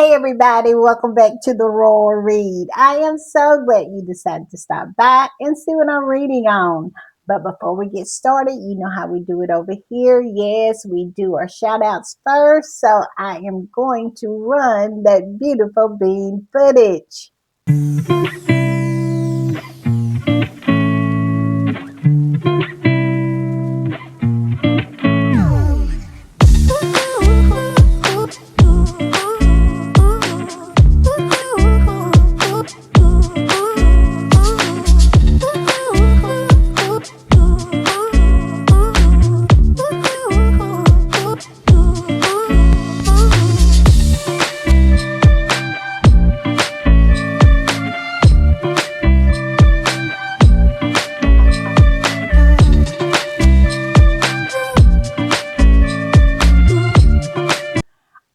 Hey everybody, welcome back to the Royal Read. I am so glad you decided to stop by and see what I'm reading on. But before we get started, you know how we do it over here. Yes, we do our shout outs first. So I am going to run that beautiful bean footage.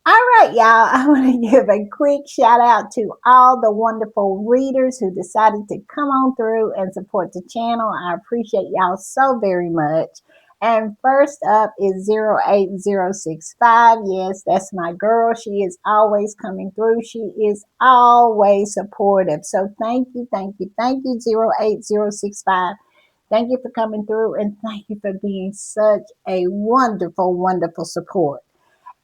All right, y'all, I want to give a quick shout out to all the wonderful readers who decided to come on through and support the channel. I appreciate y'all so very much. And first up is 08065. Yes, that's my girl. She is always coming through. She is always supportive. So thank you, thank you, thank you, 08065. Thank you for coming through and thank you for being such a wonderful, wonderful support.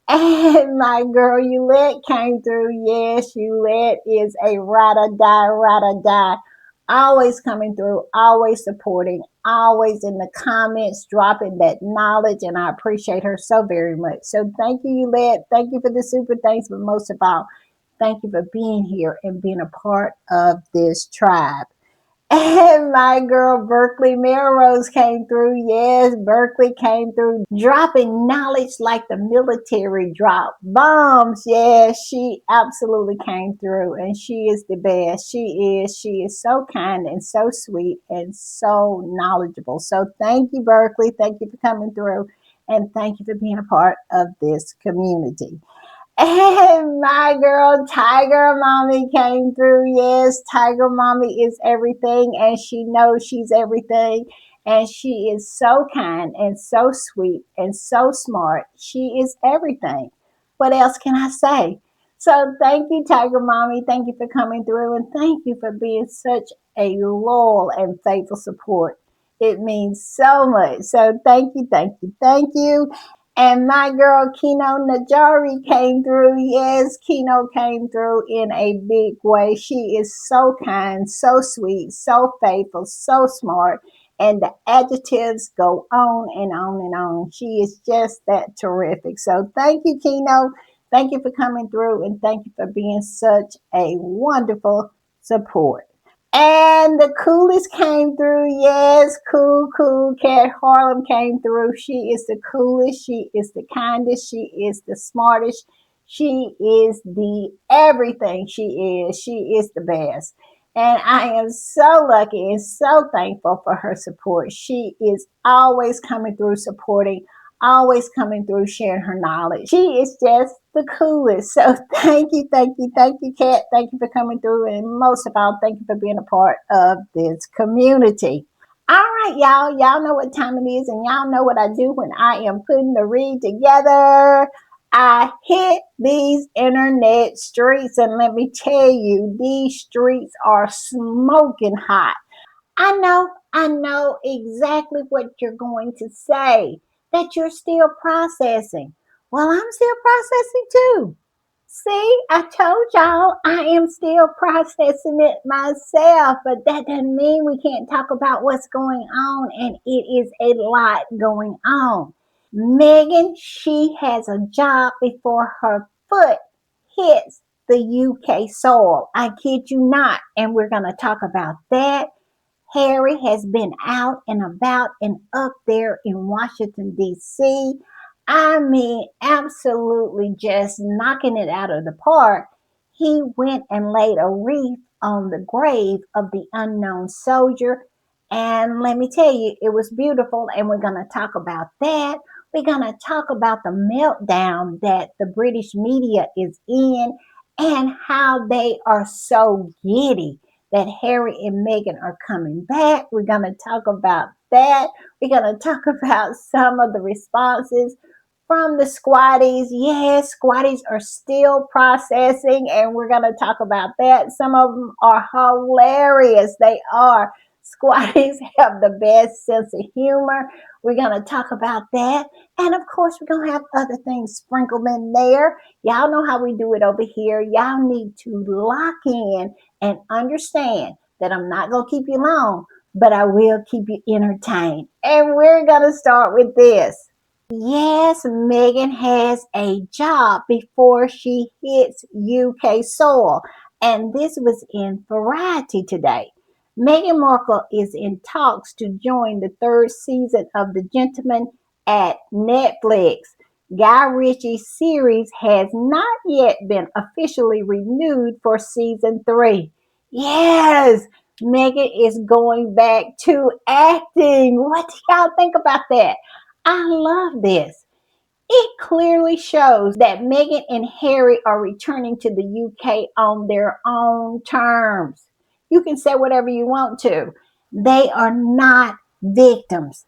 And my girl Yulette came through. Yes, Yulette is a ride or die, ride or die. Always coming through, always supporting, always in the comments, dropping that knowledge. And I appreciate her so very much. So thank you, Yulette. Thank you for the super thanks. But most of all, thank you for being here and being a part of this tribe. And my girl Berkeley Melrose came through. Yes, Berkeley came through, dropping knowledge like the military drop bombs. Yes, she absolutely came through, and she is the best. She is. She is so kind and so sweet and so knowledgeable. So thank you, Berkeley. Thank you for coming through, and thank you for being a part of this community. And my girl Tiger Mommy came through. Yes, Tiger Mommy is everything and she knows she's everything. And she is so kind and so sweet and so smart. She is everything. What else can I say? So thank you, Tiger Mommy. Thank you for coming through and thank you for being such a loyal and faithful support. It means so much. So thank you, thank you, thank you. And my girl Kino Najari came through. Yes, Kino came through in a big way. She is so kind, so sweet, so faithful, so smart. And the adjectives go on and on and on. She is just that terrific. So thank you, Kino. Thank you for coming through and thank you for being such a wonderful support. And the coolest came through. Yes, cool Cat Harlem came through. She is the coolest. She is the kindest. She is the smartest. She is the everything she is. She is the best. And I am so lucky and so thankful for her support. She is always coming through supporting, always coming through sharing her knowledge. She is just the coolest. So thank you, Kat. Thank you for coming through. And most of all, thank you for being a part of this community. All right, y'all. Y'all know what time it is, and y'all know what I do when I am putting the read together. I hit these internet streets, and let me tell you, these streets are smoking hot. I know exactly what you're going to say, that you're still processing. Well, I'm still processing too. See, I told y'all I am still processing it myself, but that doesn't mean we can't talk about what's going on, and it is a lot going on. Meghan, she has a job before her foot hits the UK soil. I kid you not, and we're going to talk about that. Harry has been out and about and up there in Washington, D.C. I mean, absolutely just knocking it out of the park. He went and laid a wreath on the grave of the unknown soldier. And let me tell you, it was beautiful. And we're going to talk about that. We're going to talk about the meltdown that the British media is in and how they are so giddy that Harry and Meghan are coming back. We're going to talk about that. We're going to talk about some of the responses from the squatties. Yes, squatties are still processing, and we're going to talk about that. Some of them are hilarious. They are. Squatties have the best sense of humor. We're going to talk about that. And of course, we're going to have other things sprinkled in there. Y'all know how we do it over here. Y'all need to lock in and understand that I'm not going to keep you long, but I will keep you entertained. And we're going to start with this. Yes, Meghan has a job before she hits UK soil. And this was in Variety today. Meghan Markle is in talks to join the third season of The Gentleman at Netflix. Guy Ritchie's series has not yet been officially renewed for season 3. Yes, Meghan is going back to acting. What do y'all think about that? I love this. It clearly shows that Meghan and Harry are returning to the UK on their own terms. You can say whatever you want to. They are not victims.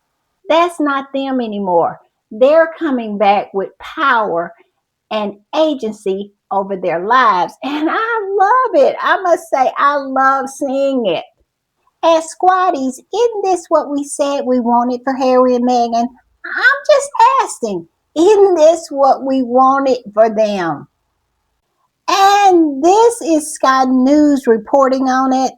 That's not them anymore. They're coming back with power and agency over their lives. And I love it. I must say, I love seeing it. As squatties, isn't this what we said we wanted for Harry and Meghan? I'm just asking, isn't this what we wanted for them? And this is Sky News reporting on it.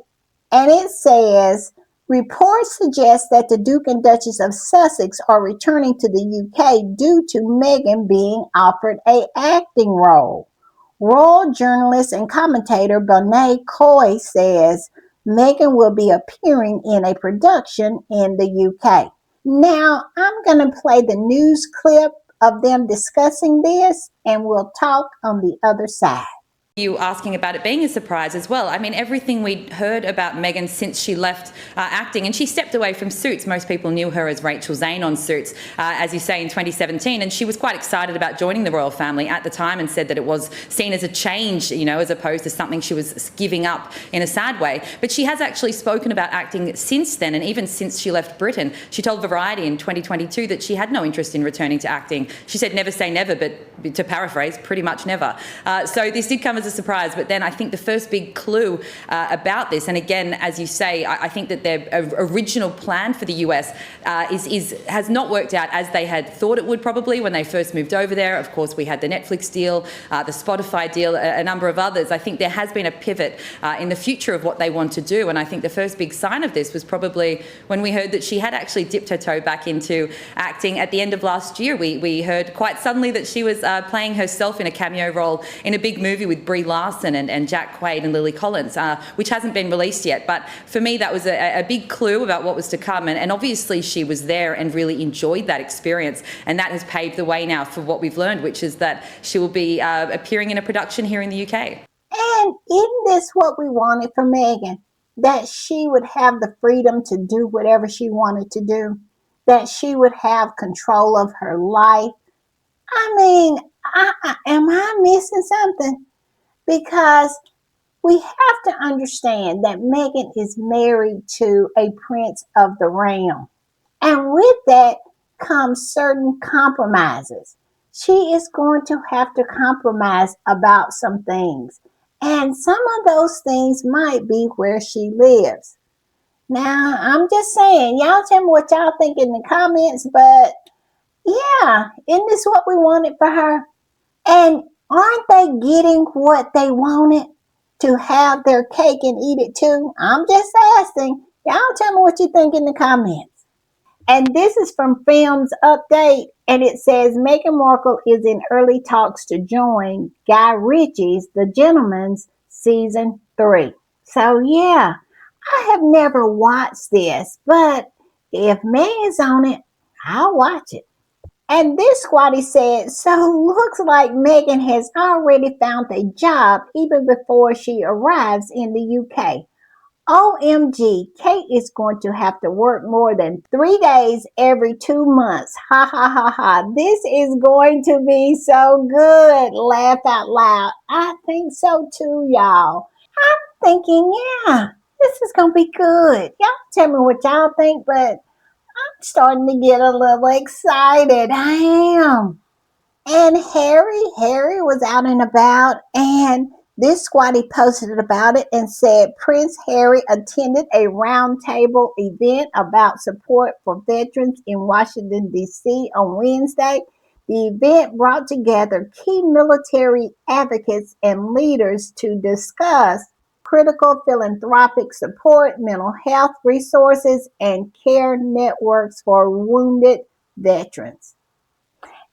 And it says, reports suggest that the Duke and Duchess of Sussex are returning to the UK due to Meghan being offered an acting role. Royal journalist and commentator Bonnet Coy says Meghan will be appearing in a production in the UK. Now, I'm going to play the news clip of them discussing this, and we'll talk on the other side. You asking about it being a surprise as well. I mean, everything we'd heard about Meghan since she left acting, and she stepped away from Suits. Most people knew her as Rachel Zane on Suits, as you say, in 2017, and she was quite excited about joining the royal family at the time and said that it was seen as a change, you know, as opposed to something she was giving up in a sad way. But she has actually spoken about acting since then, and even since she left Britain. She told Variety in 2022 that she had no interest in returning to acting. She said never say never, but to paraphrase, pretty much never. So this did come as a surprise, but then I think the first big clue about this, and again, as you say, I think that their original plan for the US has not worked out as they had thought it would probably when they first moved over there. Of course, we had the Netflix deal, the Spotify deal, a number of others. I think there has been a pivot in the future of what they want to do, and I think the first big sign of this was probably when we heard that she had actually dipped her toe back into acting at the end of last year. We heard quite suddenly that she was playing herself in a cameo role in a big movie with Brie Larson and Jack Quaid and Lily Collins, which hasn't been released yet. But for me, that was a big clue about what was to come. And obviously she was there and really enjoyed that experience. And that has paved the way now for what we've learned, which is that she will be appearing in a production here in the UK. And isn't this what we wanted for Meghan? That she would have the freedom to do whatever she wanted to do, that she would have control of her life. I mean, am I missing something? Because we have to understand that Meghan is married to a prince of the realm. And with that comes certain compromises. She is going to have to compromise about some things. And some of those things might be where she lives. Now, I'm just saying, y'all tell me what y'all think in the comments, but yeah, isn't this what we wanted for her? And aren't they getting what they wanted? To have their cake and eat it too? I'm just asking. Y'all tell me what you think in the comments. And this is from Films Update, and it says Meghan Markle is in early talks to join Guy Ritchie's The Gentleman's season 3. So yeah, I have never watched this, but if Meghan's on it, I'll watch it. And this squatty said, so looks like Meghan has already found a job even before she arrives in the UK. OMG, Kate is going to have to work more than 3 days every 2 months. Ha ha ha ha. This is going to be so good. Laugh out loud. I think so too, y'all. I'm thinking, yeah, this is going to be good. Y'all tell me what y'all think, but I'm starting to get a little excited. I am. And Harry was out and about, and this squatty posted about it and said Prince Harry attended a roundtable event about support for veterans in Washington, D.C. on Wednesday. The event brought together key military advocates and leaders to discuss critical philanthropic support, mental health resources, and care networks for wounded veterans.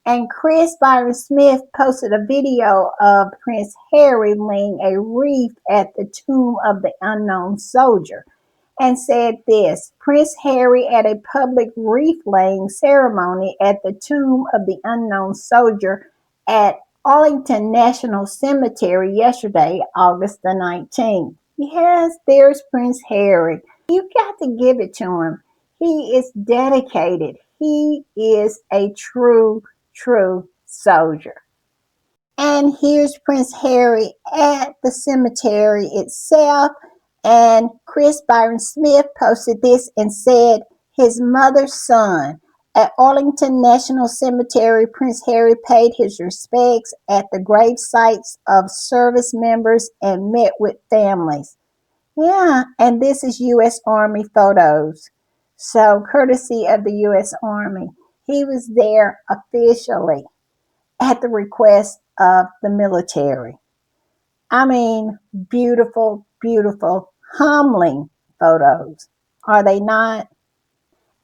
And Chris Byron Smith posted a video of Prince Harry laying a wreath at the tomb of the unknown soldier and said this: Prince Harry at a public wreath laying ceremony at the tomb of the unknown soldier at Arlington National Cemetery yesterday, August the 19th. Yes, there's Prince Harry. You got to give it to him. He is dedicated. He is a true soldier. And here's Prince Harry at the cemetery itself. And Chris Byron Smith posted this and said, his mother's son. At Arlington National Cemetery, Prince Harry paid his respects at the grave sites of service members and met with families. Yeah, and this is U.S. Army photos. So, courtesy of the U.S. Army, he was there officially at the request of the military. I mean, beautiful, humbling photos. Are they not?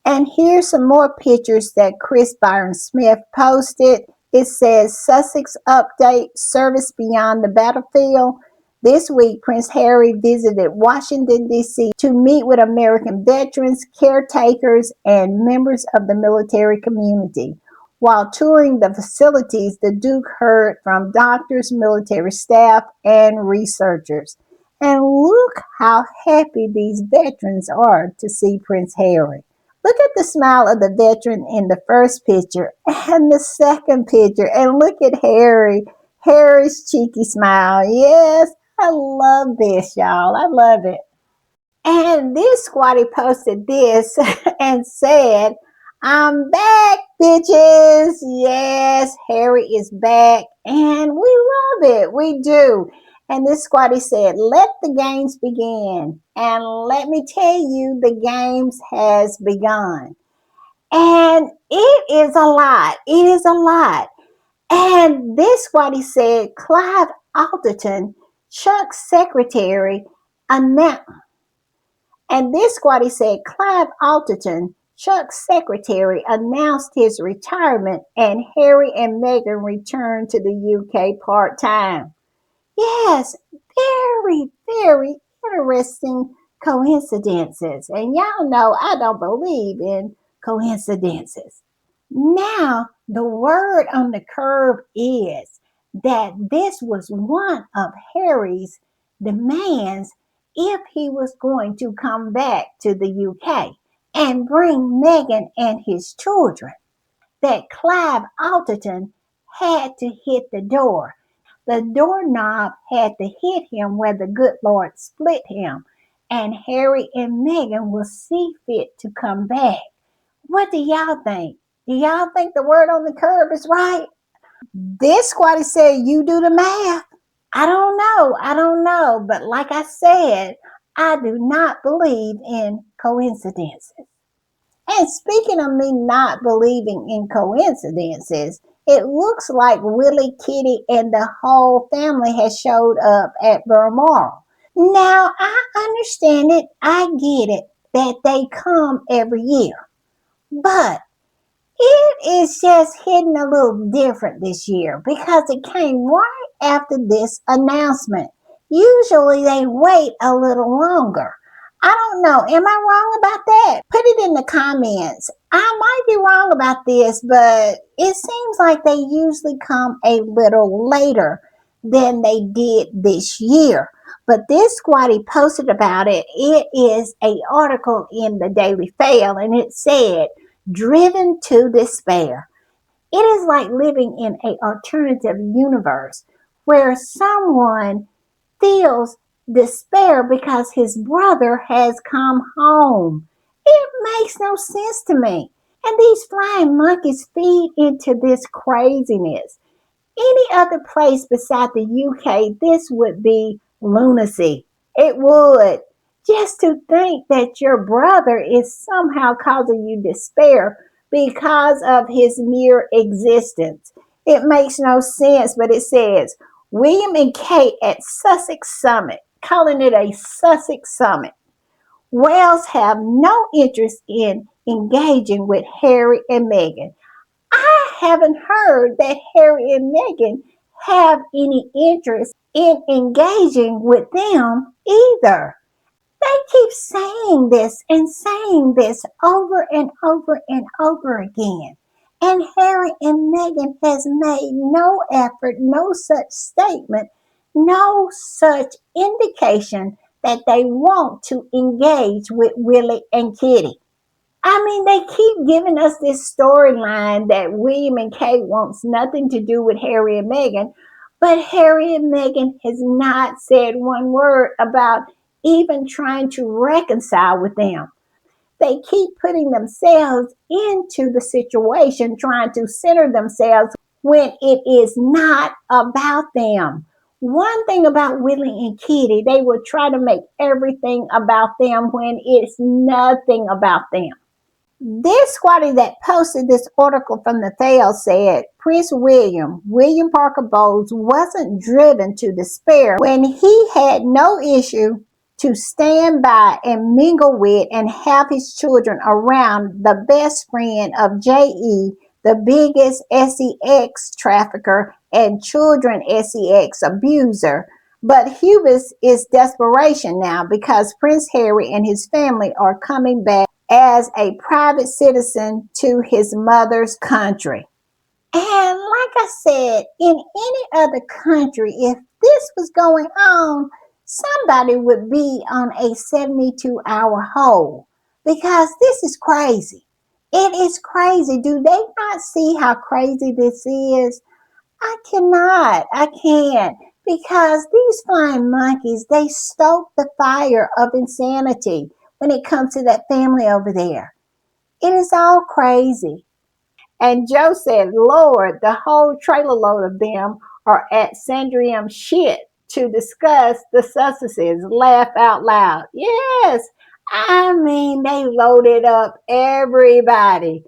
And here's some more pictures that Chris Byron Smith posted. It says Sussex update service beyond the battlefield. This week, Prince Harry visited Washington, D.C. to meet with American veterans, caretakers, and members of the military community. While touring the facilities, the Duke heard from doctors, military staff, and researchers. And look how happy these veterans are to see Prince Harry. Look at the smile of the veteran in the first picture and the second picture. And look at Harry. Harry's cheeky smile. Yes, I love this, y'all. I love it. And this squatty posted this and said, I'm back, bitches. Yes, Harry is back. And we love it. We do. And this squatty said, let the games begin. And let me tell you, the games has begun. And it is a lot. It is a lot. And this squatty said, Clive Alderton, Chuck's secretary, announced. And this squatty said Clive Alderton, Chuck's secretary, announced his retirement and Harry and Meghan returned to the UK part-time. Yes, very interesting coincidences. And y'all know I don't believe in coincidences. Now, the word on the curve is that this was one of Harry's demands if he was going to come back to the UK and bring Meghan and his children, that Clive Alderton had to hit the door. The doorknob had to hit him where the good Lord split him, and Harry and Meghan will see fit to come back. What do y'all think? Do y'all think the word on the curb is right? This squatty said, you do the math. I don't know. I don't know. But like I said, I do not believe in coincidences. And speaking of me not believing in coincidences, it looks like Willie, Kitty, and the whole family has showed up at Balmoral. Now, I understand it. I get it that they come every year. But it is just hitting a little different this year because it came right after this announcement. Usually they wait a little longer. I don't know. Am I wrong about that? Put it in the comments. I might be wrong about this, but it seems like they usually come a little later than they did this year. But this squatty posted about it. It is an article in the Daily Fail, and it said, driven to despair. It is like living in an alternative universe where someone feels despair because his brother has come home. It makes no sense to me. And these flying monkeys feed into this craziness. Any other place beside the UK, this would be lunacy. It would. Just to think that your brother is somehow causing you despair because of his mere existence. It makes no sense, but it says William and Kate at Sussex Summit, calling it a Sussex Summit. Wales have no interest in engaging with Harry and Meghan. I haven't heard that Harry and Meghan have any interest in engaging with them either. They keep saying this over and over and over again. And Harry and Meghan has made no effort, no such statement, no such indication that they want to engage with Willie and Kitty. I mean, they keep giving us this storyline that William and Kate wants nothing to do with Harry and Meghan, but Harry and Meghan has not said one word about even trying to reconcile with them. They keep putting themselves into the situation, trying to center themselves when it is not about them. One thing about Willie and Kitty, they will try to make everything about them when it's nothing about them. This squatty that posted this article from the Thale said Prince William Parker Bowles, wasn't driven to despair when he had no issue to stand by and mingle with and have his children around the best friend of J.E., the biggest sex trafficker and children sex abuser. But hubris is desperation now because Prince Harry and his family are coming back as a private citizen to his mother's country. And like I said, in any other country, if this was going on, somebody would be on a 72-hour hold because this is crazy. It is crazy. Do they not see how crazy this is? I can't. Because these flying monkeys, they stoke the fire of insanity when it comes to that family over there. It is all crazy. And Joe said, Lord, the whole trailer load of them are at Sandrium shit to discuss the Sussexes. Laugh out loud. Yes, I mean, they loaded up everybody.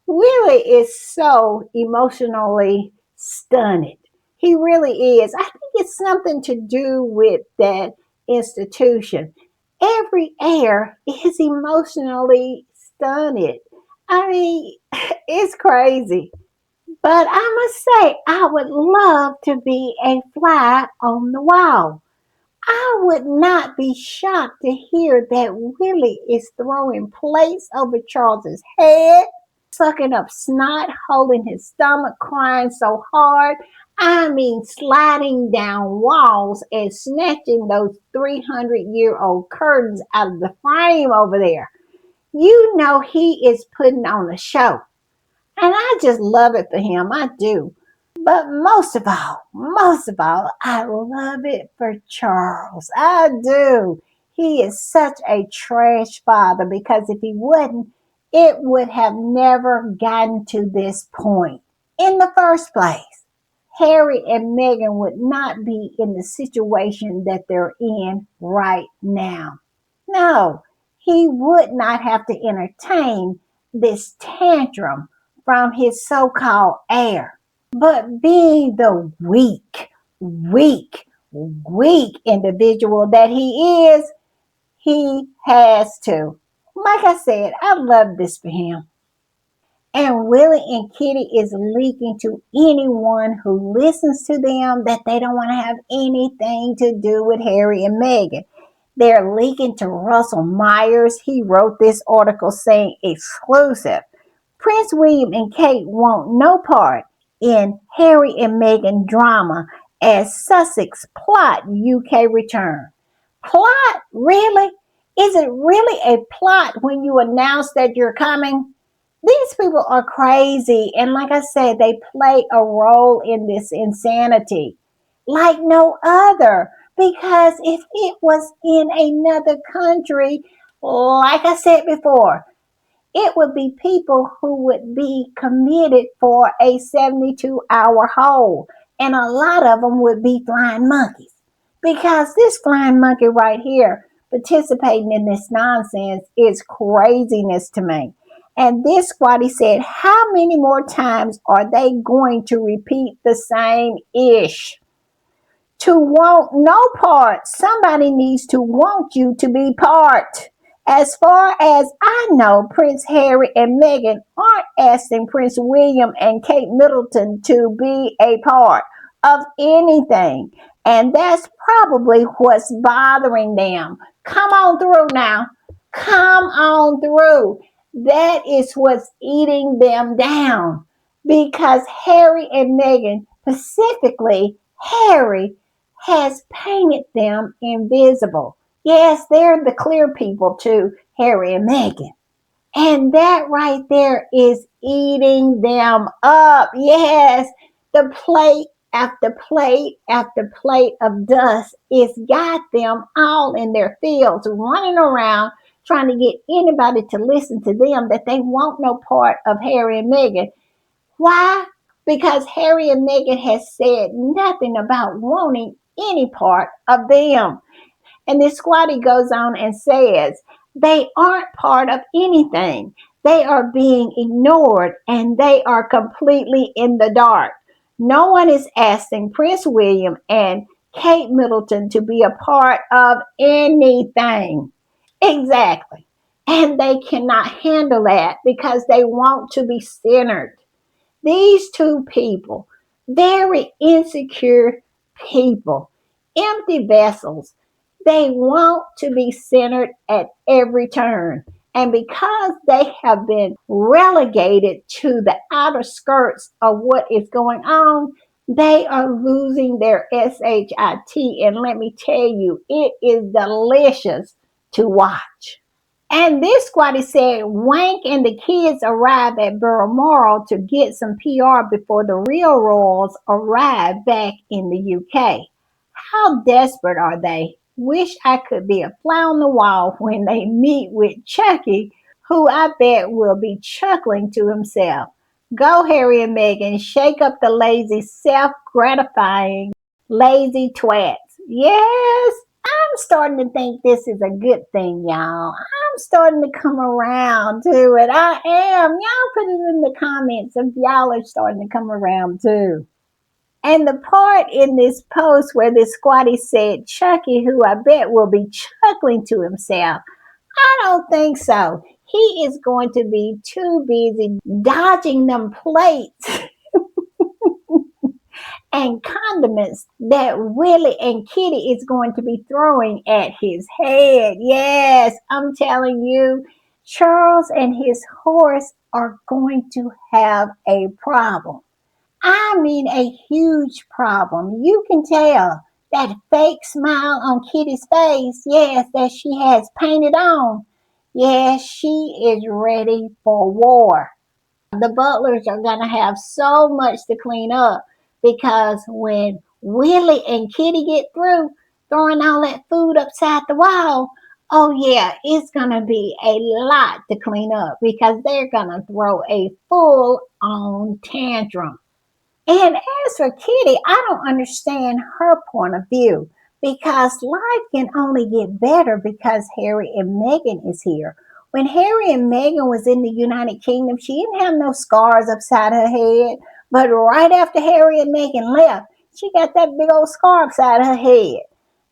Willie is so emotionally stunned. He really is. I think it's something to do with that institution. Every heir is emotionally stunned. I mean, it's crazy. But I must say, I would love to be a fly on the wall. I would not be shocked to hear that Willie is throwing plates over Charles's head, sucking up snot, holding his stomach, crying so hard. I mean, sliding down walls and snatching those 300-year-old curtains out of the frame over there. You know he is putting on a show. And I just love it for him. I do. But most of all, I love it for Charles. I do. He is such a trash father because if he wouldn't, it would have never gotten to this point in the first place. Harry and Meghan would not be in the situation that they're in right now. No, he would not have to entertain this tantrum from his so called heir. But being the weak individual that he is, he has to. Like I said, I love this for him. And Willie and Kitty is leaking to anyone who listens to them that they don't want to have anything to do with Harry and Meghan. They're leaking to Russell Myers. He wrote this article saying exclusive. Prince William and Kate want no part in Harry and Meghan drama as Sussex plot UK return. Plot? Really? Is it really a plot when you announce that you're coming? These people are crazy. And like I said, they play a role in this insanity like no other. Because if it was in another country, like I said before, it would be people who would be committed for a 72-hour hold. And a lot of them would be flying monkeys. Because this flying monkey right here participating in this nonsense is craziness to me. And this squatty said, how many more times are they going to repeat the same ish? To want no part, somebody needs to want you to be part. As far as I know, Prince Harry and Meghan aren't asking Prince William and Kate Middleton to be a part of anything. And that's probably what's bothering them. Come on through now. Come on through. That is what's eating them down. Because Harry and Meghan, specifically Harry, has painted them invisible. Yes, they're the clear people too, Harry and Meghan. And that right there is eating them up. Yes, the plate after plate after plate of dust is got them all in their fields running around trying to get anybody to listen to them that they want no part of Harry and Meghan. Why? Because Harry and Meghan has said nothing about wanting any part of them. And this squatty goes on and says, they aren't part of anything. They are being ignored and they are completely in the dark. No one is asking Prince William and Kate Middleton to be a part of anything. Exactly. And they cannot handle that because they want to be centered. These two people, very insecure people, empty vessels, they want to be centered at every turn. And because they have been relegated to the outer skirts of what is going on, they are losing their SHIT. And let me tell you, it is delicious to watch. And this squatty said Wank and the kids arrived at Balmoral to get some PR before the real royals arrived back in the UK. How desperate are they? Wish I could be a fly on the wall when they meet with Chucky, who I bet will be chuckling to himself. Go, Harry and Meghan, shake up the lazy, self gratifying, lazy twats. Yes, I'm starting to think this is a good thing, y'all. I'm starting to come around to it. I am. Y'all put it in the comments if y'all are starting to come around too. And the part in this post where this squatty said Chucky, who I bet will be chuckling to himself, I don't think so. He is going to be too busy dodging them plates and condiments that Willie and Kitty is going to be throwing at his head. Yes, I'm telling you, Charles and his horse are going to have a problem. I mean, a huge problem. You can tell that fake smile on Kitty's face, yes, that she has painted on. Yes, she is ready for war. The butlers are going to have so much to clean up because when Willie and Kitty get through throwing all that food upside the wall, oh yeah, it's going to be a lot to clean up because they're going to throw a full on tantrum. And as for Kitty, I don't understand her point of view because life can only get better because Harry and Meghan is here. When Harry and Meghan was in the United Kingdom, she didn't have no scars upside her head. But right after Harry and Meghan left, she got that big old scar upside her head.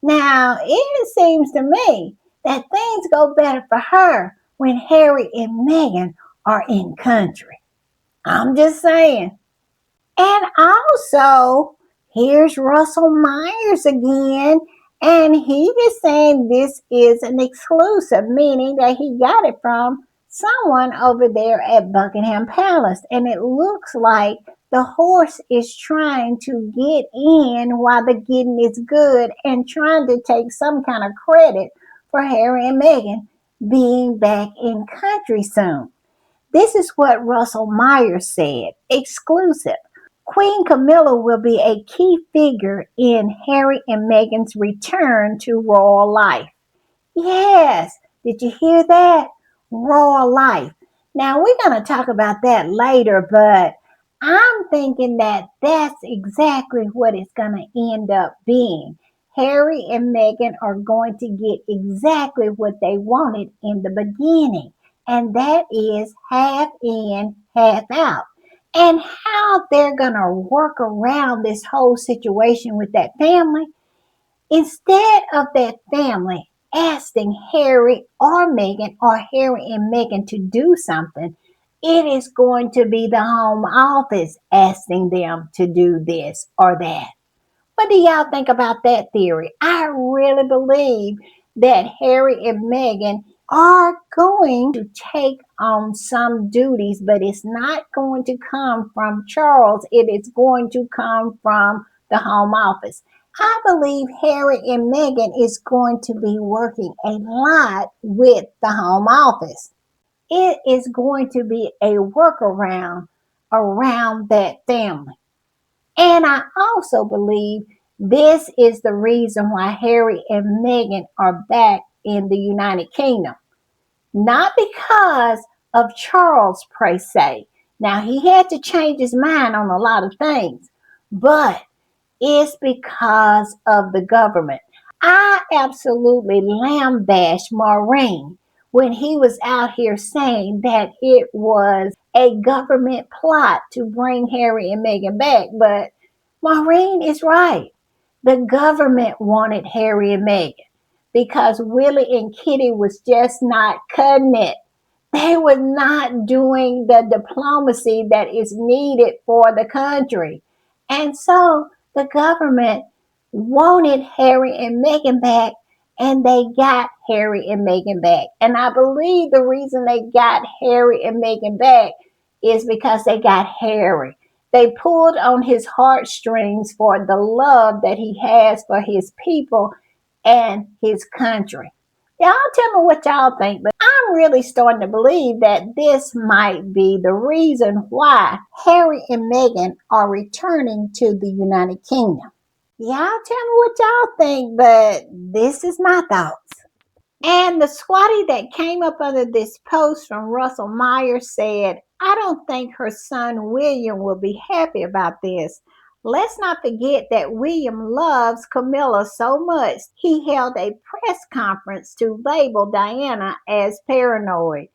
Now, it seems to me that things go better for her when Harry and Meghan are in country. I'm just saying. And also, here's Russell Myers again. And he is saying this is an exclusive, meaning that he got it from someone over there at Buckingham Palace. And it looks like the horse is trying to get in while the getting is good and trying to take some kind of credit for Harry and Meghan being back in country soon. This is what Russell Myers said. Exclusive. Queen Camilla will be a key figure in Harry and Meghan's return to royal life. Yes, did you hear that? Royal life. Now, we're going to talk about that later, but I'm thinking that that's exactly what it's going to end up being. Harry and Meghan are going to get exactly what they wanted in the beginning, and that is half in, half out. And how they're going to work around this whole situation with that family, instead of that family asking Harry or Meghan or Harry and Meghan to do something, it is going to be the home office asking them to do this or that. What do y'all think about that theory? I really believe that Harry and Meghan are going to take on some duties, but it's not going to come from Charles. It is going to come from the home office. I believe Harry and Meghan is going to be working a lot with the home office. It is going to be a workaround around that family. And I also believe this is the reason why Harry and Meghan are back in the United Kingdom. Not because of Charles, per se. Now, he had to change his mind on a lot of things, but it's because of the government. I absolutely lambasted Maureen when he was out here saying that it was a government plot to bring Harry and Meghan back. But Maureen is right. The government wanted Harry and Meghan because Willie and Kitty was just not cutting it. They were not doing the diplomacy that is needed for the country. And so the government wanted Harry and Meghan back, and they got Harry and Meghan back. And I believe the reason they got Harry and Meghan back is because they got Harry. They pulled on his heartstrings for the love that he has for his people and his country. Y'all tell me what y'all think, but I'm really starting to believe that this might be the reason why Harry and Meghan are returning to the United Kingdom. Y'all tell me what y'all think, but this is my thoughts. And the squatty that came up under this post from Russell Myers said, I don't think her son William will be happy about this. Let's not forget that William loves Camilla so much he held a press conference to label Diana as paranoid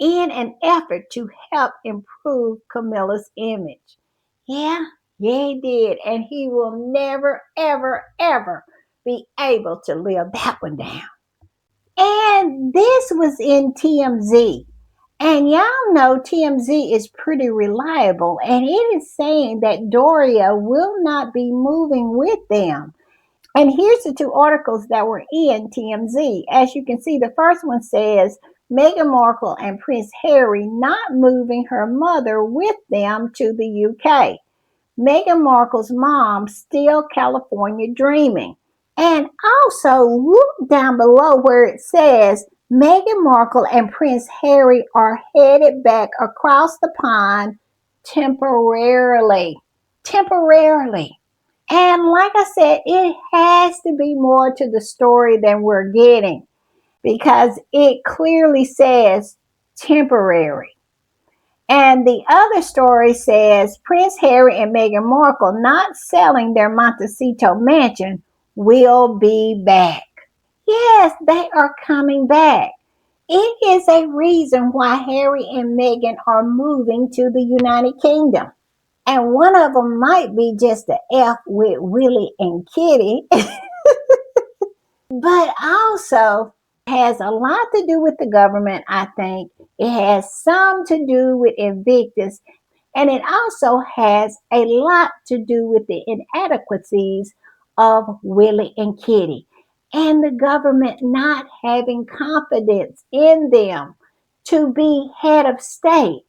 in an effort to help improve Camilla's image. Yeah, yeah, he did. And he will never, ever, ever be able to live that one down. And this was in TMZ. And y'all know TMZ is pretty reliable. And it is saying that Doria will not be moving with them. And here's the two articles that were in TMZ. As you can see, the first one says Meghan Markle and Prince Harry not moving her mother with them to the UK. Meghan Markle's mom still California dreaming. And also look down below where it says Meghan Markle and Prince Harry are headed back across the pond temporarily. Temporarily. And like I said, it has to be more to the story than we're getting because it clearly says temporary. And the other story says Prince Harry and Meghan Markle not selling their Montecito mansion will be back. Yes, they are coming back. It is a reason why Harry and Meghan are moving to the United Kingdom. And one of them might be just a F with Willie and Kitty, but also has a lot to do with the government, I think. It has some to do with Invictus. And it also has a lot to do with the inadequacies of Willie and Kitty and the government not having confidence in them to be head of state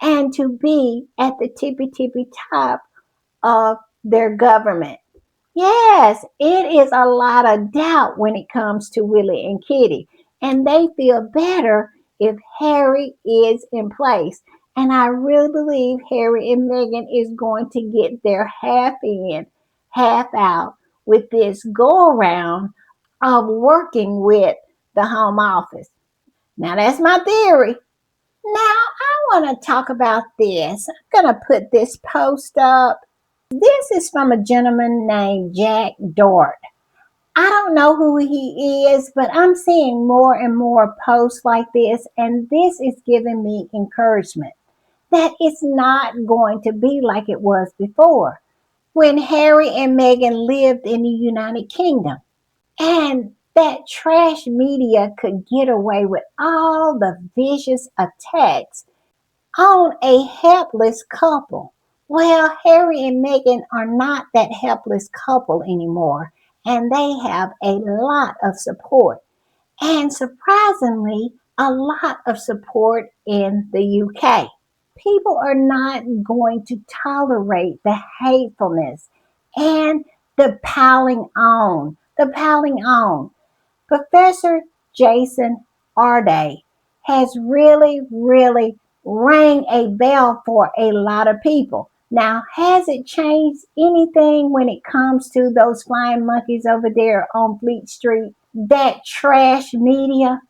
and to be at the tippy top of their government. Yes, it is a lot of doubt when it comes to Willie and Kitty, and they feel better if Harry is in place. And I really believe Harry and Meghan is going to get their half in, half out with this go around of working with the home office. Now that's my theory. Now, I want to talk about this. I'm going to put this post up. This is from a gentleman named Jack Dort. I don't know who he is, but I'm seeing more and more posts like this, and this is giving me encouragement that it's not going to be like it was before when Harry and Meghan lived in the United Kingdom. And that trash media could get away with all the vicious attacks on a helpless couple. Well, Harry and Meghan are not that helpless couple anymore, and they have a lot of support. And surprisingly, a lot of support in the UK. People are not going to tolerate the hatefulness and the piling on. The piling on. Professor Jason Arday has really rang a bell for a lot of people. Now, has it changed anything when it comes to those flying monkeys over there on Fleet Street? That trash media?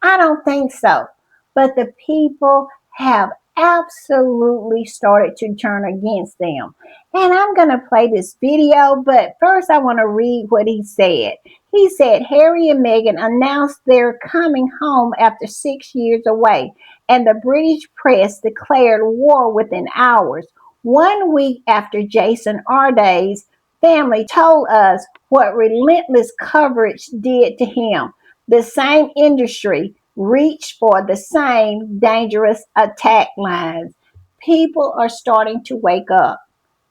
I don't think so. But the people have absolutely started to turn against them. And I'm going to play this video, but first I want to read what he said. He said Harry and Meghan announced they're coming home after 6 years away, and the British press declared war within hours. 1 week after Jason Arday's family told us what relentless coverage did to him, the same industry reached for the same dangerous attack lines. People are starting to wake up.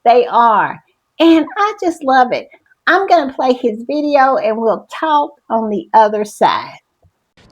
They are. And I just love it. I'm going to play his video and we'll talk on the other side.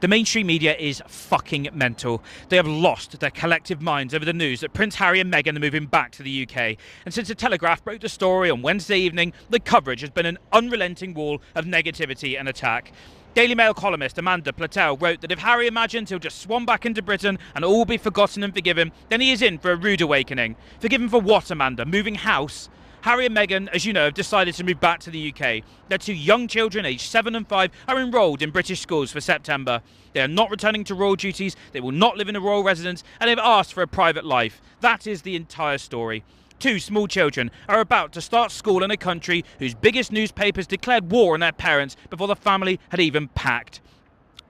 The mainstream media is fucking mental. They have lost their collective minds over the news that Prince Harry and Meghan are moving back to the UK. And since the Telegraph broke the story on Wednesday evening, the coverage has been an unrelenting wall of negativity and attack. Daily Mail columnist Amanda Platel wrote that if Harry imagines he'll just swan back into Britain and all be forgotten and forgiven, then he is in for a rude awakening. Forgiven for what, Amanda? Moving house? Harry and Meghan, as you know, have decided to move back to the UK. Their two young children, aged 7 and 5, are enrolled in British schools for September. They are not returning to royal duties, they will not live in a royal residence, and they've asked for a private life. That is the entire story. Two small children are about to start school in a country whose biggest newspapers declared war on their parents before the family had even packed.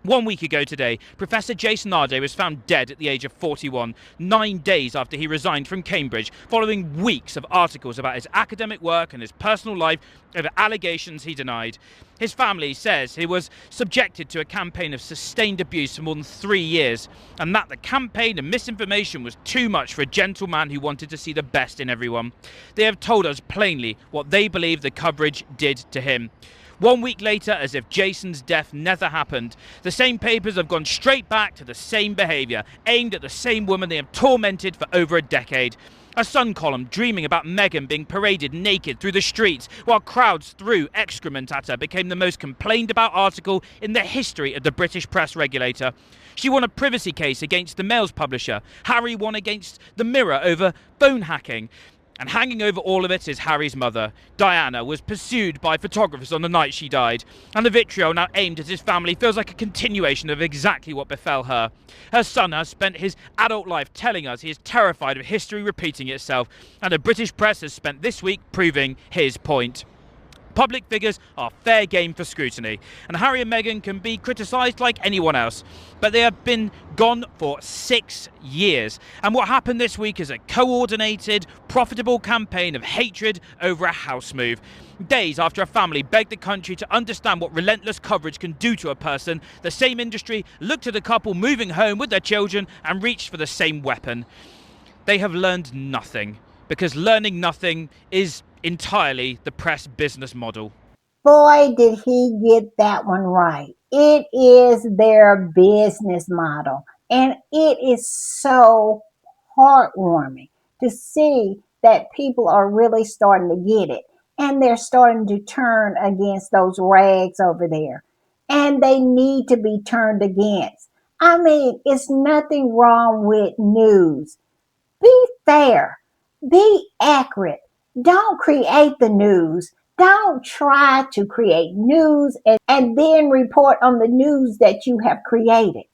1 week ago today, Professor Jason Arday was found dead at the age of 41, 9 days after he resigned from Cambridge, following weeks of articles about his academic work and his personal life over allegations he denied. His family says he was subjected to a campaign of sustained abuse for more than 3 years, and that the campaign and misinformation was too much for a gentleman who wanted to see the best in everyone. They have told us plainly what they believe the coverage did to him. 1 week later, as if Jason's death never happened, the same papers have gone straight back to the same behaviour, aimed at the same woman they have tormented for over a decade. A Sun column dreaming about Meghan being paraded naked through the streets while crowds threw excrement at her became the most complained about article in the history of the British press regulator. She won a privacy case against the Mail's publisher. Harry won against the Mirror over phone hacking. And hanging over all of it is Harry's mother. Diana was pursued by photographers on the night she died, and the vitriol now aimed at his family feels like a continuation of exactly what befell her. Her son has spent his adult life telling us he is terrified of history repeating itself, and the British press has spent this week proving his point. Public figures are fair game for scrutiny, and Harry and Meghan can be criticised like anyone else, but they have been gone for 6 years. And what happened this week is a coordinated, profitable campaign of hatred over a house move. Days after a family begged the country to understand what relentless coverage can do to a person, the same industry looked at the couple moving home with their children and reached for the same weapon. They have learned nothing, because learning nothing is entirely the press business model. Boy, did he get that one right. It is their business model. And it is so heartwarming to see that people are really starting to get it. And they're starting to turn against those rags over there. And they need to be turned against. I mean, it's nothing wrong with news. Be fair. Be accurate. Don't create the news. Don't try to create news and then report on the news that you have created.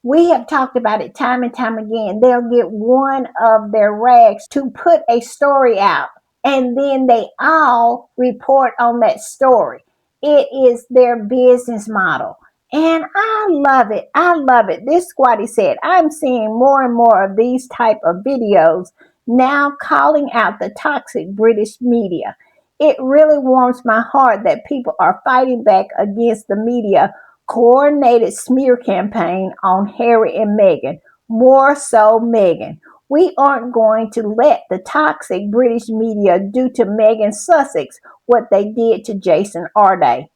We have talked about it time and time again. They'll get one of their rags to put a story out, and then they all report on that story. It is their business model. And I love it. I love it. This squatty said, I'm seeing more and more of these type of videos now calling out the toxic British media. It really warms my heart that people are fighting back against the media coordinated smear campaign on Harry and Meghan. More so, Meghan. We aren't going to let the toxic British media do to Meghan Sussex what they did to Jason Arday.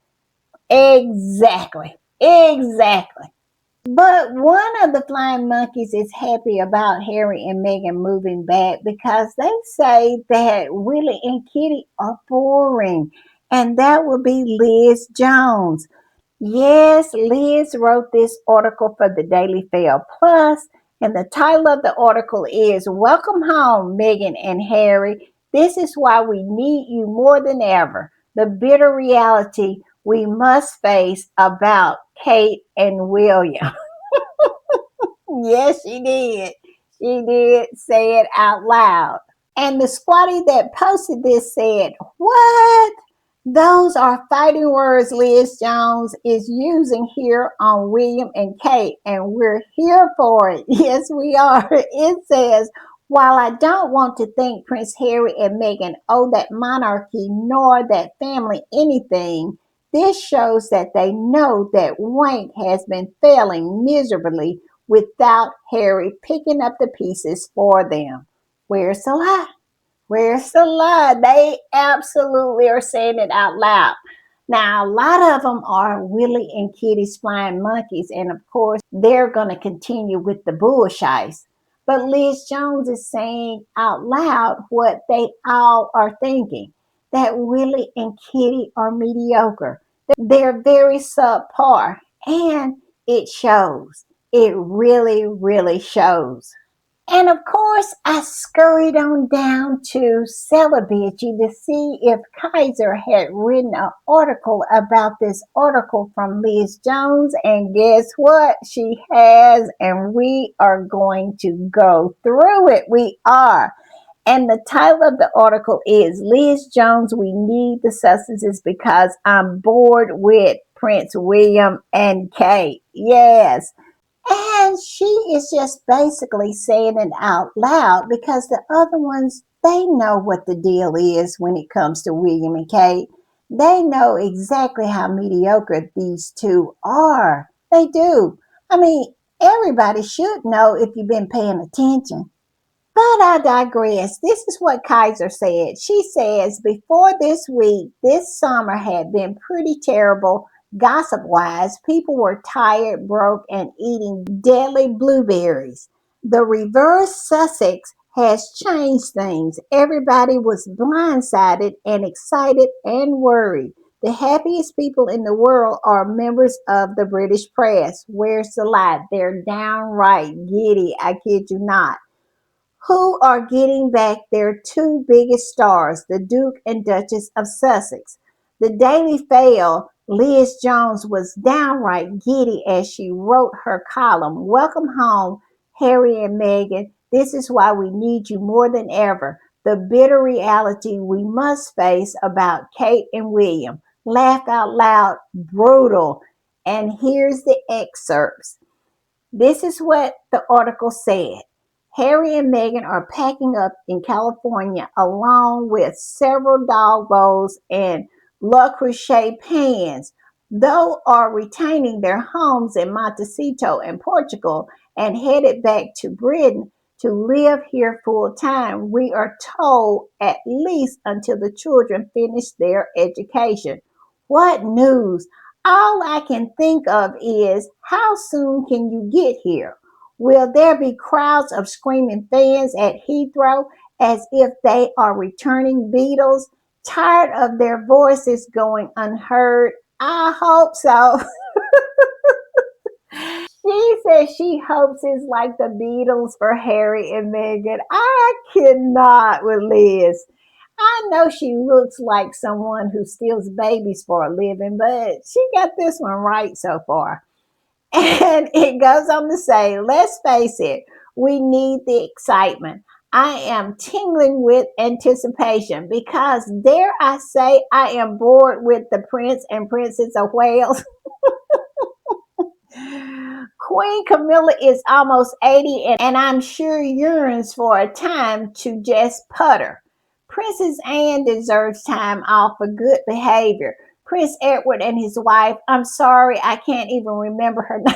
Exactly. Exactly. But one of the flying monkeys is happy about Harry and Meghan moving back because they say that Willie and Kitty are boring. And that will be Liz Jones. Yes, Liz wrote this article for the Daily Fail Plus, and the title of the article is Welcome Home, Meghan and Harry. This is why we need you more than ever. The bitter reality we must face about Kate and William. Yes, she did. She did say it out loud. And the squatty that posted this said, What? Those are fighting words Liz Jones is using here on William and Kate, and we're here for it. Yes, we are. It says, While I don't want to think Prince Harry and Meghan owe that monarchy nor that family anything, this shows that they know that Wank has been failing miserably without Harry picking up the pieces for them. Where's the lie? Where's the lie? They absolutely are saying it out loud. Now, a lot of them are Willie and Kitty's flying monkeys, and of course, they're going to continue with the bullshies. But Liz Jones is saying out loud what they all are thinking, that Willie and Kitty are mediocre. They're very subpar, and it shows. It really, really shows. And of course, I scurried on down to Celebrity to see if Kaiser had written an article about this article from Liz Jones. And guess what? She has, and we are going to go through it. We are. And the title of the article is Liz Jones, We Need the Sustenance Because I'm Bored with Prince William and Kate. Yes. And she is just basically saying it out loud because the other ones, they know what the deal is when it comes to William and Kate. They know exactly how mediocre these two are. They do. I mean, everybody should know if you've been paying attention. But I digress. This is what Kaiser said. She says, before this week, this summer had been pretty terrible gossip wise. People were tired, broke, and eating deadly blueberries. The reverse Sussex has changed things. Everybody was blindsided and excited and worried. The happiest people in the world are members of the British press. Where's the lie? They're downright giddy. I kid you not, who are getting back their two biggest stars, the Duke and Duchess of Sussex. The Daily Fail, Liz Jones was downright giddy as she wrote her column, Welcome Home, Harry and Meghan. This is why we need you more than ever. The bitter reality we must face about Kate and William. Laugh out loud, brutal. And here's the excerpts. This is what the article said. Harry and Meghan are packing up in California along with several dog bowls and Le Creuset pans, though are retaining their homes in Montecito and Portugal and headed back to Britain to live here full time. We are told at least until the children finish their education. What news! All I can think of is how soon can you get here? Will there be crowds of screaming fans at Heathrow as if they are returning Beatles, tired of their voices going unheard? I hope so. She says she hopes it's like the Beatles for Harry and Meghan. I cannot with Liz. I know she looks like someone who steals babies for a living, but she got this one right so far. And it goes on to say, let's face it, we need the excitement. I am tingling with anticipation because, dare I say, I am bored with the Prince and Princess of Wales. Queen Camilla is almost 80, and I'm sure yearns for a time to just putter. Princess Anne deserves time off for good behavior. Prince Edward and his wife, I'm sorry, I can't even remember her name.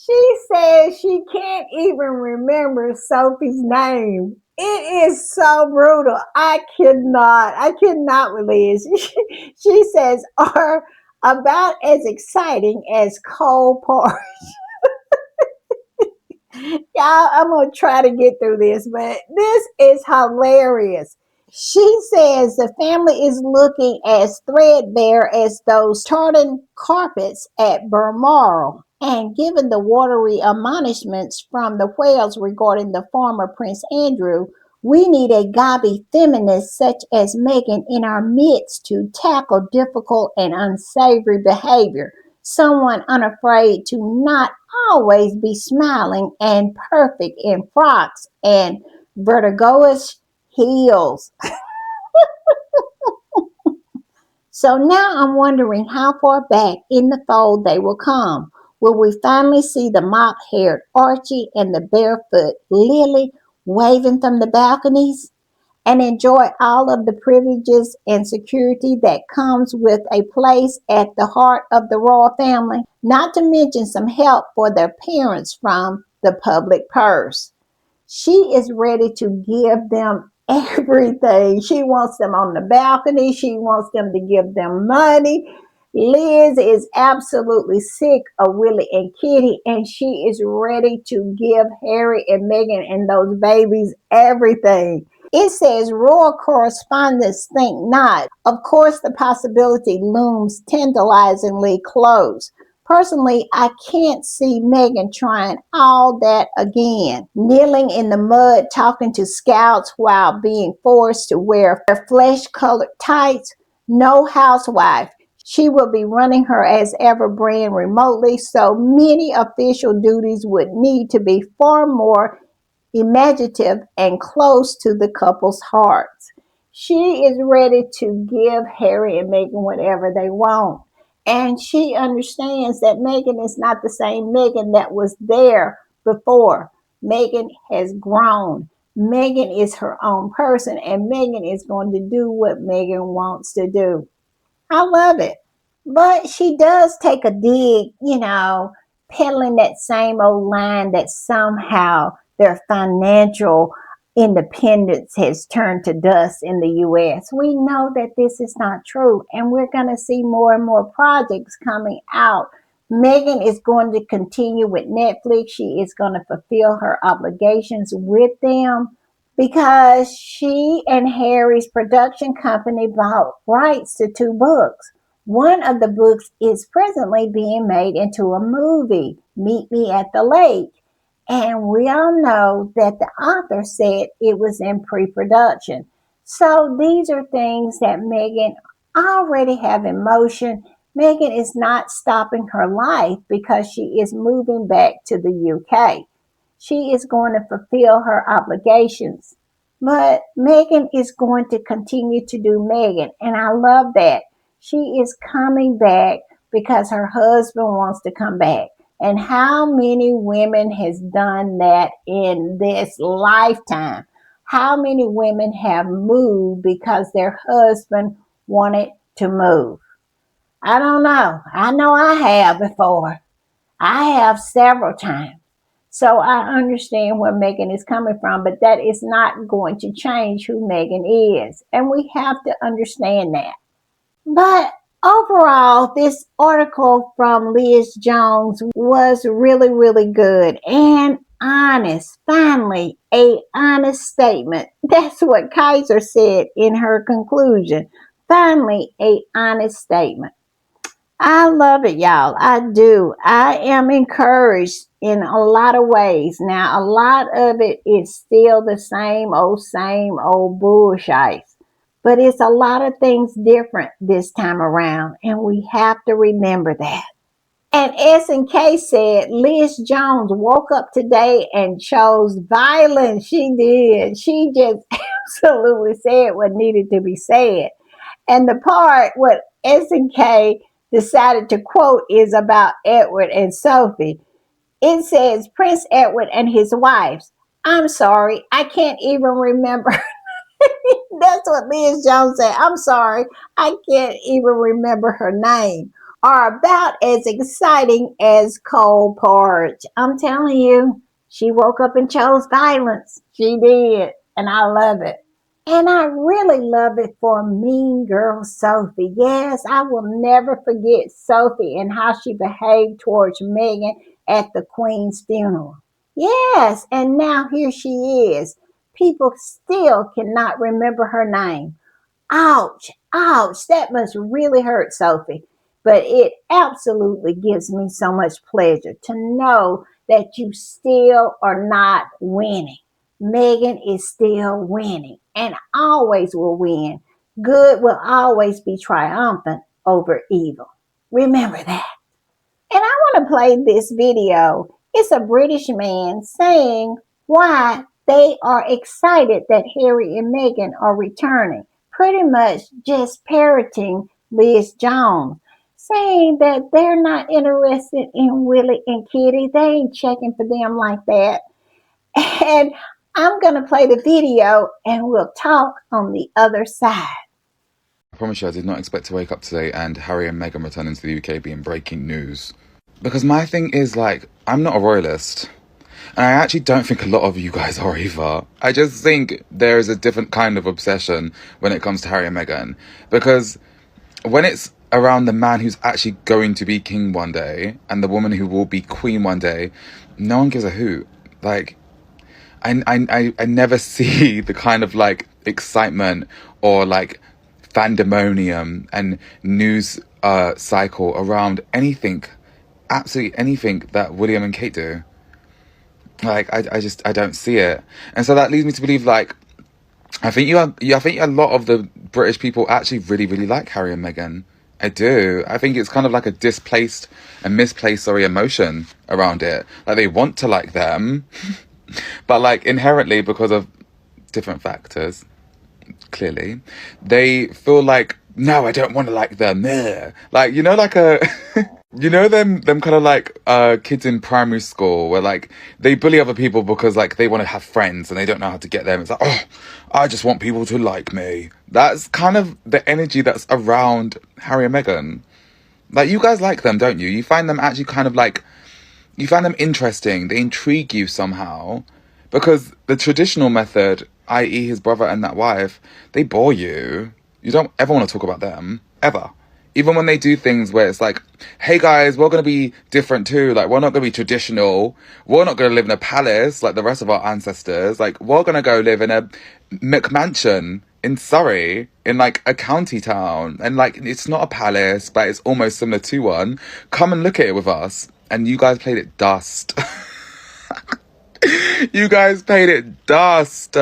She says she can't even remember Sophie's name. It is so brutal. I cannot with Liz. She says, are about as exciting as Cole Park. Y'all, I'm going to try to get through this, but this is hilarious. She says the family is looking as threadbare as those tartan carpets at Balmoral. And given the watery admonishments from the whales regarding the former Prince Andrew, we need a gobby feminist such as Meghan in our midst to tackle difficult and unsavory behavior. Someone unafraid to not always be smiling and perfect in frocks and vertigoish heels. So now I'm wondering how far back in the fold they will come. Will we finally see the mop haired Archie and the barefoot Lily waving from the balconies and enjoy all of the privileges and security that comes with a place at the heart of the royal family? Not to mention some help for their parents from the public purse. She is ready to give them everything. She wants them on the balcony. She wants them to give them money. Liz is absolutely sick of Willie and Kitty, and she is ready to give Harry and Meghan and those babies everything. It says royal correspondents think not. Of course, the possibility looms tantalizingly close. Personally, I can't see Meghan trying all that again. Kneeling in the mud, talking to scouts while being forced to wear flesh colored tights. No housewife. She will be running her as ever brand remotely, so many official duties would need to be far more imaginative and close to the couple's hearts. She is ready to give Harry and Meghan whatever they want. And she understands that Meghan is not the same Meghan that was there before. Meghan has grown. Meghan is her own person, and Meghan is going to do what Meghan wants to do. I love it. But she does take a dig, peddling that same old line that somehow their financial independence has turned to dust in the US. We know that this is not true, and we're going to see more and more projects coming out. Meghan is going to continue with Netflix. She is going to fulfill her obligations with them because she and Harry's production company bought rights to two books. One of the books is presently being made into a movie, Meet Me at the Lake. And we all know that the author said it was in pre production. So these are things that Meghan already have in motion. Meghan is not stopping her life because she is moving back to the UK. She is going to fulfill her obligations. But Meghan is going to continue to do Meghan. And I love that. She is coming back because her husband wants to come back. And how many women has done that in this lifetime? How many women have moved because their husband wanted to move? I don't know. I know I have before. I have several times. So I understand where Meghan is coming from, but that is not going to change who Meghan is. And we have to understand that. But overall, this article from Liz Jones was really, really good and honest. Finally, a honest statement. That's what Kaiser said in her conclusion. Finally, a honest statement. I love it, y'all. I do. I am encouraged in a lot of ways. Now, a lot of it is still the same old bullshit. But it's a lot of things different this time around, and we have to remember that. And S&K said Liz Jones woke up today and chose violence. She did. She just absolutely said what needed to be said. And the part what S&K decided to quote is about Edward and Sophie. It says Prince Edward and his wives. I'm sorry, I can't even remember. That's what Liz Jones said. I'm sorry, I can't even remember her name. Are about as exciting as cold porridge. I'm telling you, she woke up and chose violence. She did, and I love it. And I really love it for Mean Girl Sophie. Yes, I will never forget Sophie and how she behaved towards Meghan at the Queen's funeral. Yes, and now here she is. People still cannot remember her name. Ouch, ouch, that must really hurt Sophie. But it absolutely gives me so much pleasure to know that you still are not winning. Meghan is still winning and always will win. Good will always be triumphant over evil. Remember that. And I want to play this video. It's a British man saying why they are excited that Harry and Meghan are returning. Pretty much just parroting Liz Jones, saying that they're not interested in Willie and Kitty. They ain't checking for them like that. And I'm going to play the video and we'll talk on the other side. I promise you, I did not expect to wake up today and Harry and Meghan returning to the UK being breaking news. Because my thing is, like, I'm not a royalist. And I actually don't think a lot of you guys are either. I just think there is a different kind of obsession when it comes to Harry and Meghan. Because when it's around the man who's actually going to be king one day and the woman who will be queen one day, no one gives a hoot. Like, I never see the kind of, like, excitement or, like, fandemonium and news cycle around anything, absolutely anything that William and Kate do. Like, I don't see it. And so that leads me to believe, like, I think a lot of the British people actually really, really like Harry and Meghan. I do. I think it's kind of like a misplaced, emotion around it. Like, they want to like them, but, like, inherently, because of different factors, clearly, they feel like, no, I don't want to like them. Ugh. Like, you know, like a you know them kind of like kids in primary school where, like, they bully other people because, like, they want to have friends and they don't know how to get them. It's like, oh, I just want people to like me. That's kind of the energy that's around Harry and Meghan. Like, you guys like them, don't you? You find them actually kind of like, you find them interesting. They intrigue you somehow. Because the traditional method, i.e. his brother and that wife, they bore you. You don't ever want to talk about them. Ever. Even when they do things where it's like, hey guys, we're going to be different too. Like, we're not going to be traditional. We're not going to live in a palace like the rest of our ancestors. Like, we're going to go live in a McMansion in Surrey, in, like, a county town. And, like, it's not a palace, but it's almost similar to one. Come and look at it with us. And you guys played it dust. You guys paid it dust.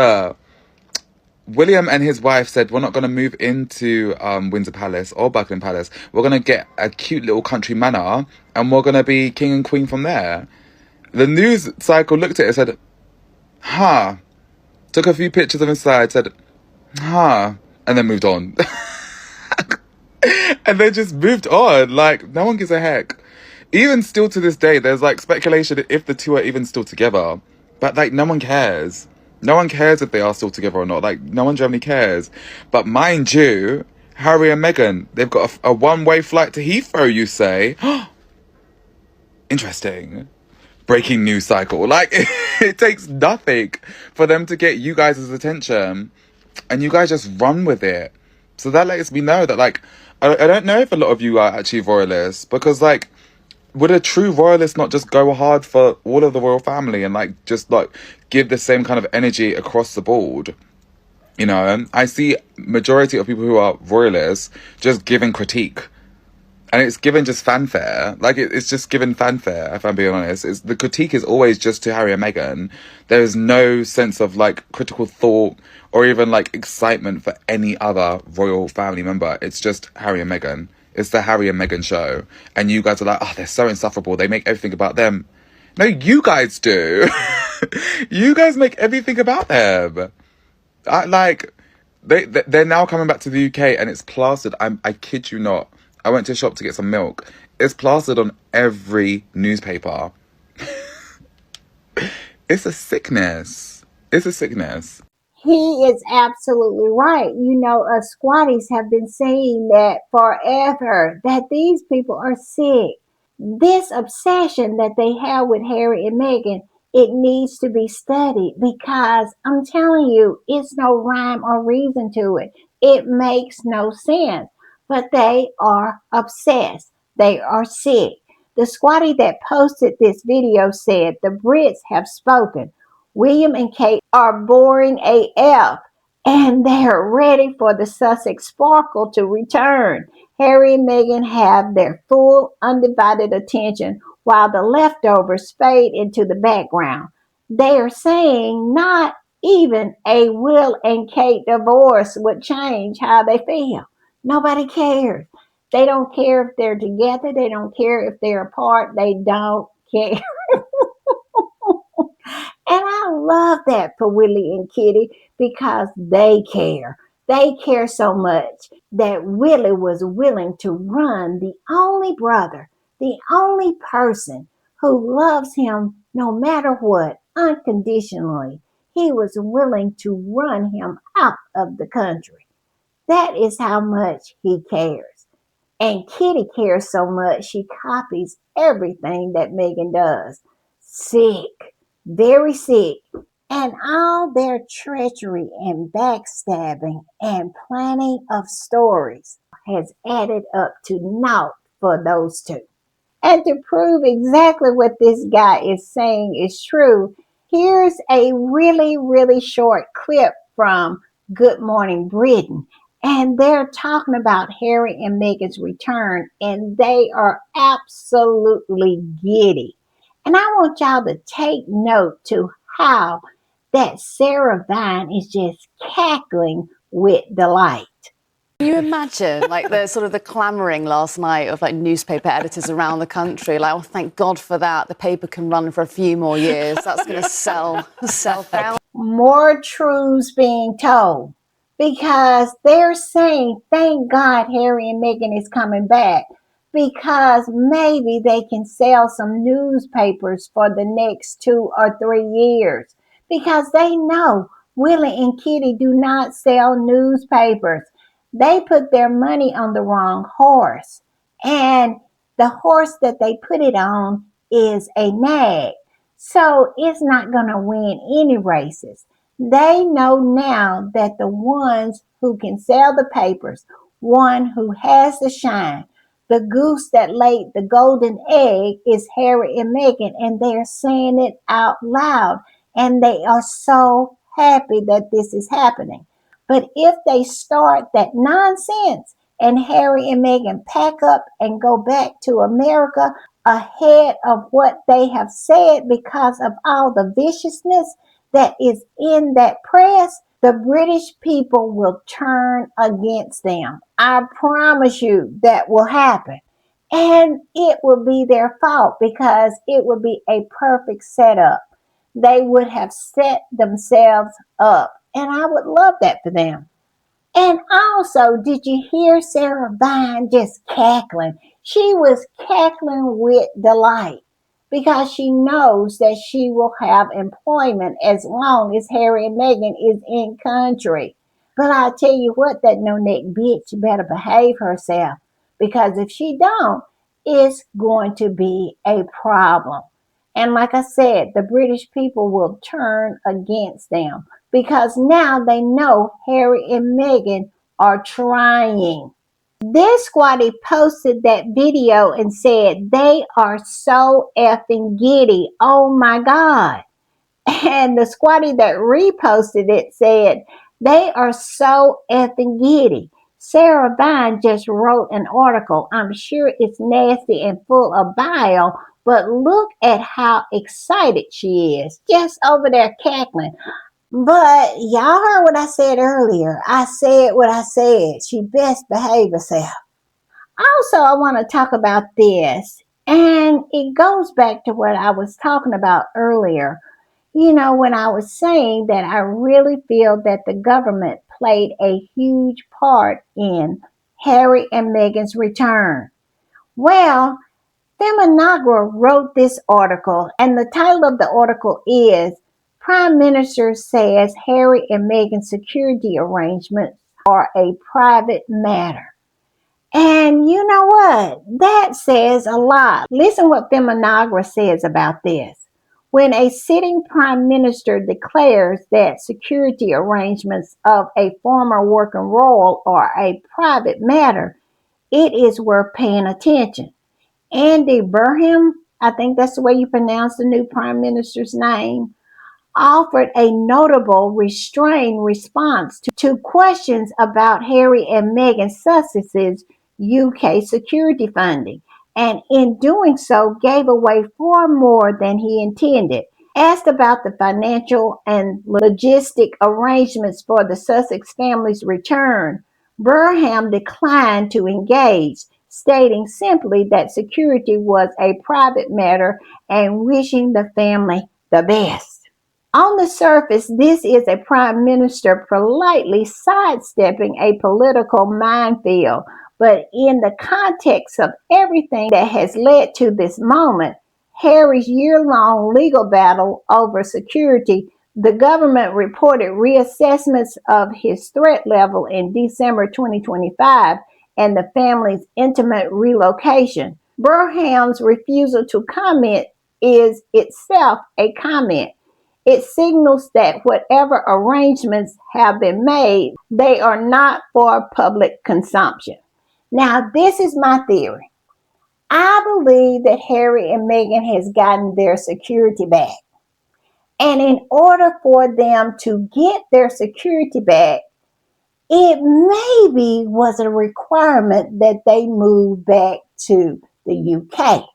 William and his wife said, we're not going to move into Windsor Palace or Buckingham Palace. We're going to get a cute little country manor and we're going to be king and queen from there. The news cycle looked at it and said, huh. Took a few pictures of inside, said, huh. And then moved on. And they just moved on. Like, no one gives a heck. Even still to this day, there's, like, speculation if the two are even still together. But, like, no one cares. No one cares if they are still together or not. Like, no one generally cares. But mind you, Harry and Meghan, they've got a one-way flight to Heathrow, you say. Interesting. Breaking news cycle. Like, it takes nothing for them to get you guys' attention. And you guys just run with it. So that lets me know that, like, I don't know if a lot of you are actually royalists. Because, like, would a true royalist not just go hard for all of the royal family and, like, just, like, give the same kind of energy across the board? You know, I see majority of people who are royalists just giving critique. And it's given just fanfare. Like, it's just given fanfare, if I'm being honest. The critique is always just to Harry and Meghan. There is no sense of, like, critical thought or even, like, excitement for any other royal family member. It's just Harry and Meghan. It's the Harry and Meghan show. And you guys are like, oh, they're so insufferable. They make everything about them. No, you guys do. You guys make everything about them. They're now coming back to the UK and it's plastered. I kid you not. I went to a shop to get some milk. It's plastered on every newspaper. It's a sickness. It's a sickness. He is absolutely right. You know, us squatties have been saying that forever, that these people are sick. This obsession that they have with Harry and Meghan, it needs to be studied because I'm telling you, it's no rhyme or reason to it. It makes no sense. But they are obsessed. They are sick. The squatty that posted this video said the Brits have spoken. William and Kate are boring AF and they're ready for the Sussex sparkle to return. Harry and Meghan have their full, undivided attention while the leftovers fade into the background. They are saying not even a Will and Kate divorce would change how they feel. Nobody cares. They don't care if they're together. They don't care if they're apart. They don't care. And I love that for Willie and Kitty because they care. They care so much that Willie was willing to run the only brother, the only person who loves him no matter what, unconditionally. He was willing to run him out of the country. That is how much he cares. And Kitty cares so much she copies everything that Meghan does. Sick, very sick. And all their treachery and backstabbing and planning of stories has added up to naught for those two. And to prove exactly what this guy is saying is true, here's a really, really short clip from Good Morning Britain. And they're talking about Harry and Meghan's return, and they are absolutely giddy. And I want y'all to take note to how that Sarah Vine is just cackling with delight. Can you imagine, like, the sort of the clamouring last night of, like, newspaper editors around the country? Like, oh, thank God for that. The paper can run for a few more years. That's going to sell out. More truths being told because they're saying, thank God Harry and Meghan is coming back because maybe they can sell some newspapers for the next 2 or 3 years because they know Willie and Kitty do not sell newspapers. They put their money on the wrong horse, and the horse that they put it on is a nag. So it's not going to win any races. They know now that the ones who can sell the papers, one who has the shine, the goose that laid the golden egg is Harry and Meghan, and they're saying it out loud. And they are so happy that this is happening. But if they start that nonsense and Harry and Meghan pack up and go back to America ahead of what they have said because of all the viciousness that is in that press, the British people will turn against them. I promise you that will happen. And it will be their fault because it would be a perfect setup. They would have set themselves up. And I would love that for them. And also, did you hear Sarah Vine just cackling? She was cackling with delight because she knows that she will have employment as long as Harry and Meghan is in country. But I tell you what, that no-neck bitch better behave herself because if she don't, it's going to be a problem. And like I said, the British people will turn against them because now they know Harry and Meghan are trying. This squatty posted that video and said they are so effing giddy. Oh my God. And the squatty that reposted it said they are so effing giddy. Sarah Vine just wrote an article. I'm sure it's nasty and full of bile, but look at how excited she is, just over there cackling. But y'all heard what I said earlier. I said what I said. She best behave herself. Also, I want to talk about this, and it goes back to what I was talking about earlier. When I was saying that I really feel that the government played a huge part in Harry and Meghan's return. Well, Feminagra wrote this article, and the title of the article is Prime Minister Says Harry and Meghan's Security Arrangements Are a Private Matter. And you know what? That says a lot. Listen what Feminagra says about this. When a sitting prime minister declares that security arrangements of a former working royal are a private matter, it is worth paying attention. Andy Burnham, I think that's the way you pronounce the new prime minister's name, offered a notable restrained response to questions about Harry and Meghan Sussex's UK security funding, and in doing so gave away far more than he intended. Asked about the financial and logistic arrangements for the Sussex family's return, Burnham declined to engage, stating simply that security was a private matter and wishing the family the best. On the surface, this is a prime minister politely sidestepping a political minefield, but in the context of everything that has led to this moment, Harry's year-long legal battle over security, the government reported reassessments of his threat level in December 2025, and the family's intimate relocation. Burnham's refusal to comment is itself a comment. It signals that whatever arrangements have been made, they are not for public consumption. Now, this is my theory. I believe that Harry and Meghan has gotten their security back. And in order for them to get their security back, it maybe was a requirement that they move back to the UK.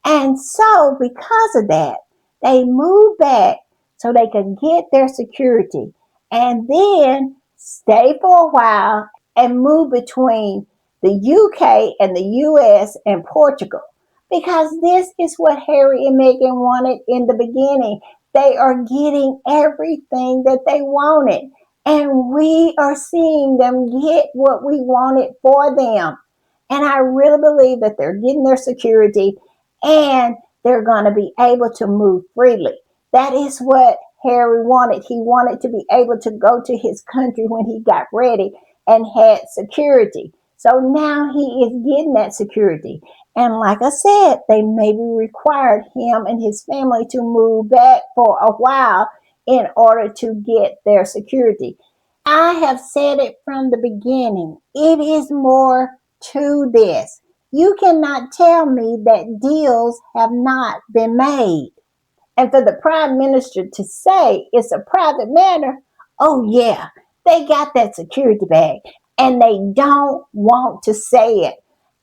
And so, because of that, they moved back so they could get their security and then stay for a while and move between the UK and the US and Portugal. Because this is what Harry and Meghan wanted in the beginning. They are getting everything that they wanted. And we are seeing them get what we wanted for them. And I really believe that they're getting their security and they're going to be able to move freely. That is what Harry wanted. He wanted to be able to go to his country when he got ready and had security. So now he is getting that security. And like I said, they maybe required him and his family to move back for a while in order to get their security. I have said it from the beginning. It is more to this. You cannot tell me that deals have not been made. And for the prime minister to say it's a private matter, oh yeah, they got that security bag and they don't want to say it.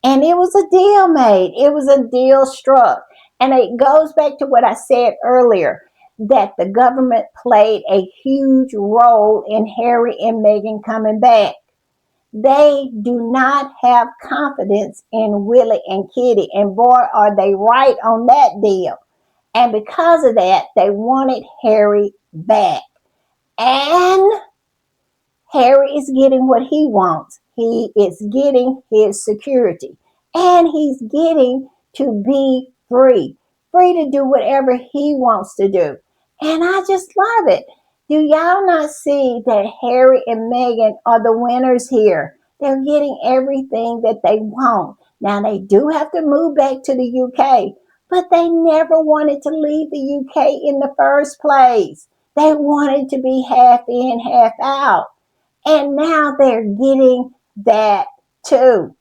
And it was a deal made, it was a deal struck. And it goes back to what I said earlier, that the government played a huge role in Harry and Meghan coming back. They do not have confidence in Willie and Kitty, and boy, are they right on that deal. And because of that, they wanted Harry back. And Harry is getting what he wants. He is getting his security. And he's getting to be free. Free to do whatever he wants to do. And I just love it. Do y'all not see that Harry and Meghan are the winners here? They're getting everything that they want. Now, they do have to move back to the UK, but they never wanted to leave the UK in the first place. They wanted to be half in, half out. And now they're getting that too.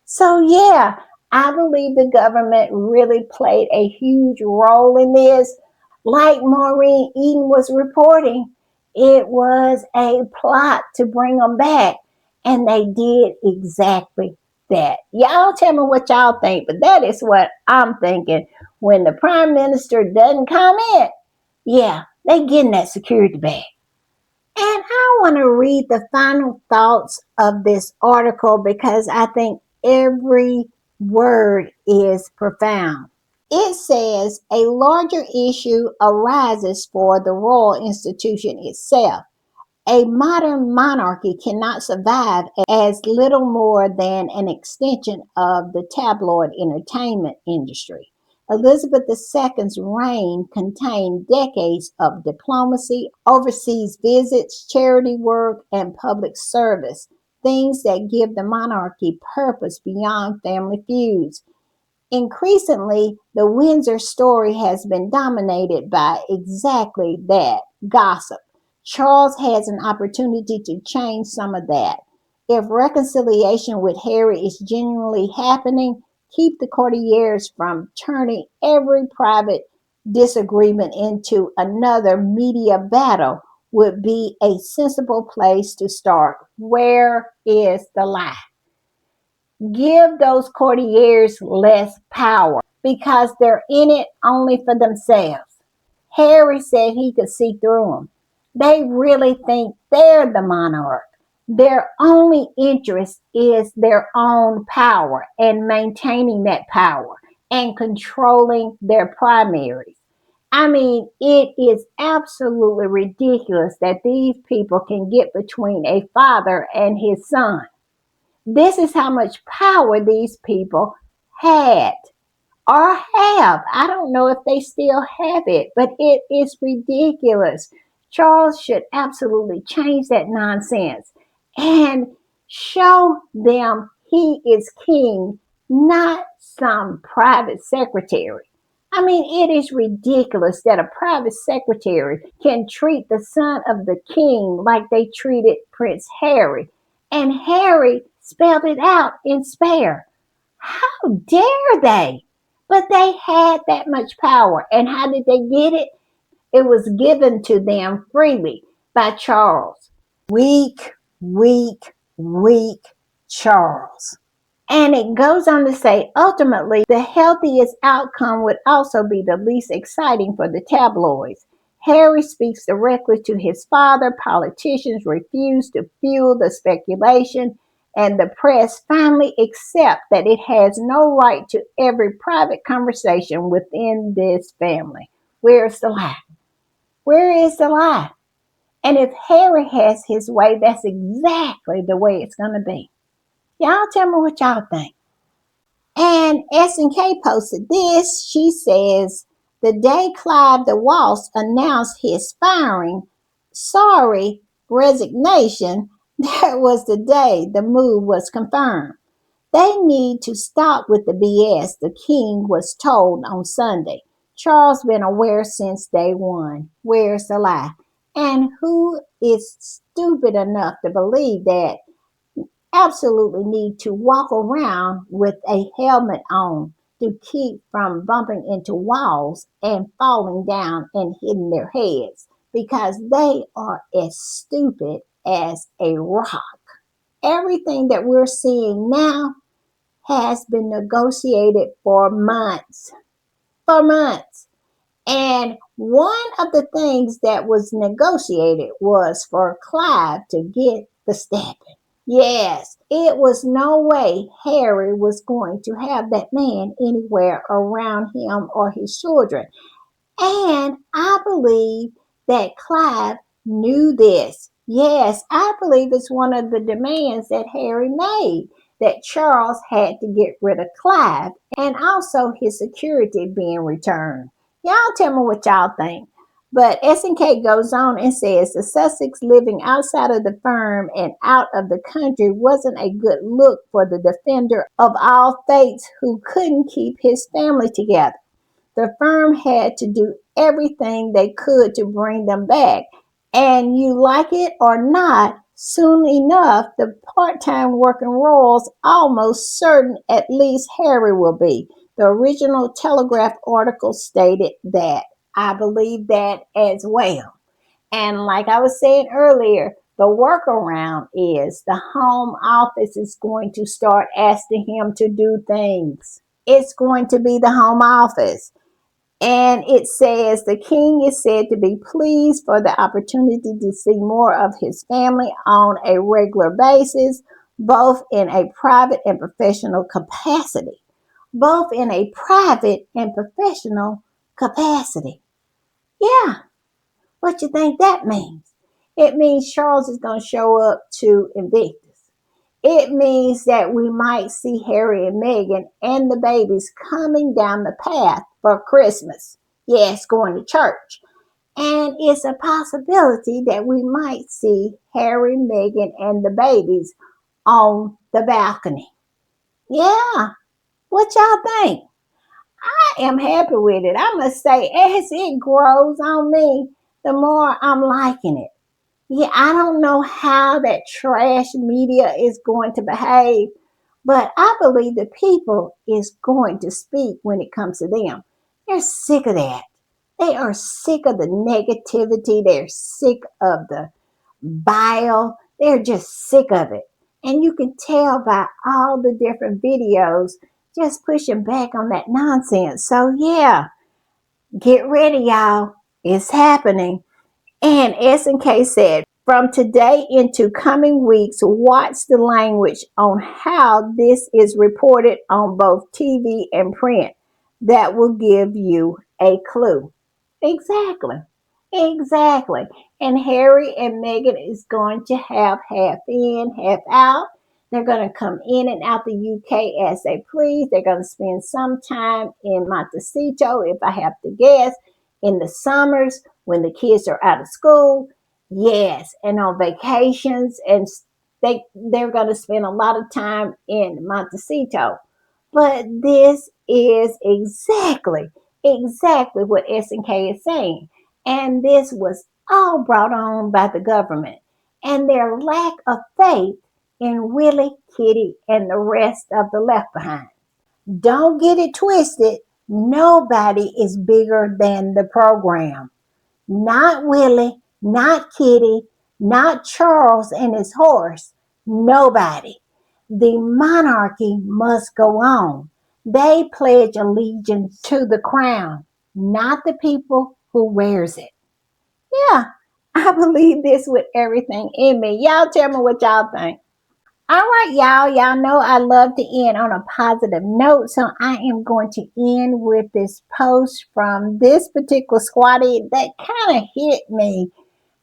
So, yeah, I believe the government really played a huge role in this. Like Maureen Eden was reporting, it was a plot to bring them back. And they did exactly that. Y'all tell me what y'all think, but that is what I'm thinking. When the prime minister doesn't comment, yeah, they getting that security bag. And I want to read the final thoughts of this article because I think every word is profound. It says a larger issue arises for the royal institution itself. A modern monarchy cannot survive as little more than an extension of the tabloid entertainment industry. Elizabeth II's reign contained decades of diplomacy, overseas visits, charity work, and public service, things that give the monarchy purpose beyond family feuds. Increasingly, the Windsor story has been dominated by exactly that gossip. Charles has an opportunity to change some of that. If reconciliation with Harry is genuinely happening, keep the courtiers from turning every private disagreement into another media battle would be a sensible place to start. Where is the lie? Give those courtiers less power because they're in it only for themselves. Harry said he could see through them. They really think they're the monarch. Their only interest is their own power and maintaining that power and controlling their primaries. I mean, it is absolutely ridiculous that these people can get between a father and his son. This is how much power these people had or have. I don't know if they still have it, but it is ridiculous. Charles should absolutely change that nonsense and show them he is king, not some private secretary. I mean, it is ridiculous that a private secretary can treat the son of the king like they treated Prince Harry. And Harry spelled it out in spare. How dare they? But they had that much power. And how did they get it? It was given to them freely by Charles. Weak, weak, weak Charles. And it goes on to say, ultimately, the healthiest outcome would also be the least exciting for the tabloids. Harry speaks directly to his father. Politicians refuse to fuel the speculation, and the press finally accept that it has no right to every private conversation within this family. Where's the lie? Where is the lie? And if Harry has his way, that's exactly the way it's going to be. Y'all tell me what y'all think. And S&K posted this. She says, the day Clive the Waltz announced his firing, sorry, resignation, that was the day the move was confirmed. They need to stop with the BS, the king was told on Sunday. Charles been aware since day one. Where's the lie? And who is stupid enough to believe that absolutely need to walk around with a helmet on to keep from bumping into walls and falling down and hitting their heads because they are as stupid as a rock. Everything that we're seeing now has been negotiated for months. For months. And one of the things that was negotiated was for Clive to get the stepping. Yes, it was no way Harry was going to have that man anywhere around him or his children. And I believe that Clive knew this. Yes, I believe it's one of the demands that Harry made, that Charles had to get rid of Clive and also his security being returned. Y'all tell me what y'all think. But S&K goes on and says the Sussex living outside of the firm and out of the country wasn't a good look for the defender of all faiths who couldn't keep his family together. The firm had to do everything they could to bring them back. And you like it or not, soon enough, the part-time working royals almost certain at least Harry will be. The original Telegraph article stated that. I believe that as well. And like I was saying earlier, The workaround is the home office is going to start asking him to do things. It's going to be the home office. And it says the king is said to be pleased for the opportunity to see more of his family on a regular basis, both in a private and professional capacity. Both in a private and professional capacity. Yeah, what you think that means? It means Charles is going to show up to Invictus. It means that we might see Harry and Meghan and the babies coming down the path for Christmas. Yes, going to church. And it's a possibility that we might see Harry, Meghan, and the babies on the balcony. Yeah, what y'all think? I am happy with it. I must say, as it grows on me, the more I'm liking it. Yeah, I don't know how that trash media is going to behave, but I believe the people is going to speak when it comes to them. They're sick of that. They are sick of the negativity. They're sick of the bile. They're just sick of it. And you can tell by all the different videos just pushing back on that nonsense. So, yeah, get ready, y'all. It's happening. And S&K said, from today into coming weeks, watch the language on how this is reported on both TV and print. That will give you a clue. Exactly. Exactly. And Harry and Meghan is going to have half in, half out. They're going to come in and out the UK as they please. They're going to spend some time in Montecito, if I have to guess, in the summers when the kids are out of school. Yes, and on vacations, and they're going to spend a lot of time in Montecito. But this is exactly what S&K is saying. And this was all brought on by the government and their lack of faith in Willie, Kitty, and the rest of the left behind. Don't get it twisted. Nobody is bigger than the program. Not Willie, not Kitty, not Charles and his horse. Nobody. The monarchy must go on. They pledge allegiance to the crown, not the people who wears it. Yeah, I believe this with everything in me. Y'all tell me what y'all think. All right, y'all. Y'all know I love to end on a positive note, so I am going to end with this post from this particular squatty that kind of hit me.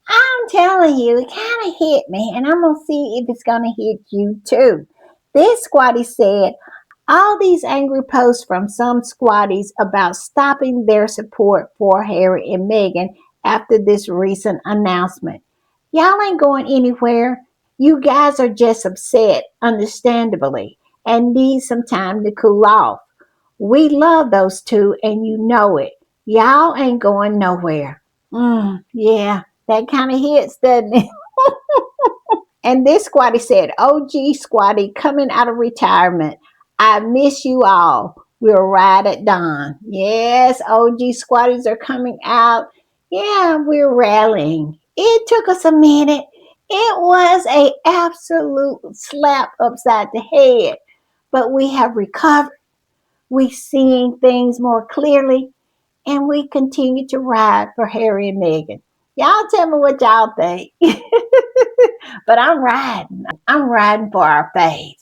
I'm telling you, it kind of hit me, and I'm going to see if it's going to hit you too. This squatty said, all these angry posts from some squatties about stopping their support for Harry and Meghan after this recent announcement. Y'all ain't going anywhere. You guys are just upset, understandably, and need some time to cool off. We love those two, and you know it. Y'all ain't going nowhere. Yeah, that kind of hits, doesn't it? And this squatty said, OG squatty coming out of retirement. I miss you all. We'll ride at dawn. Yes, OG squatties are coming out. Yeah, we're rallying. It took us a minute. It was a absolute slap upside the head. But we have recovered. We're seeing things more clearly. And we continue to ride for Harry and Meghan. Y'all tell me what y'all think. But I'm riding. I'm riding for our faith.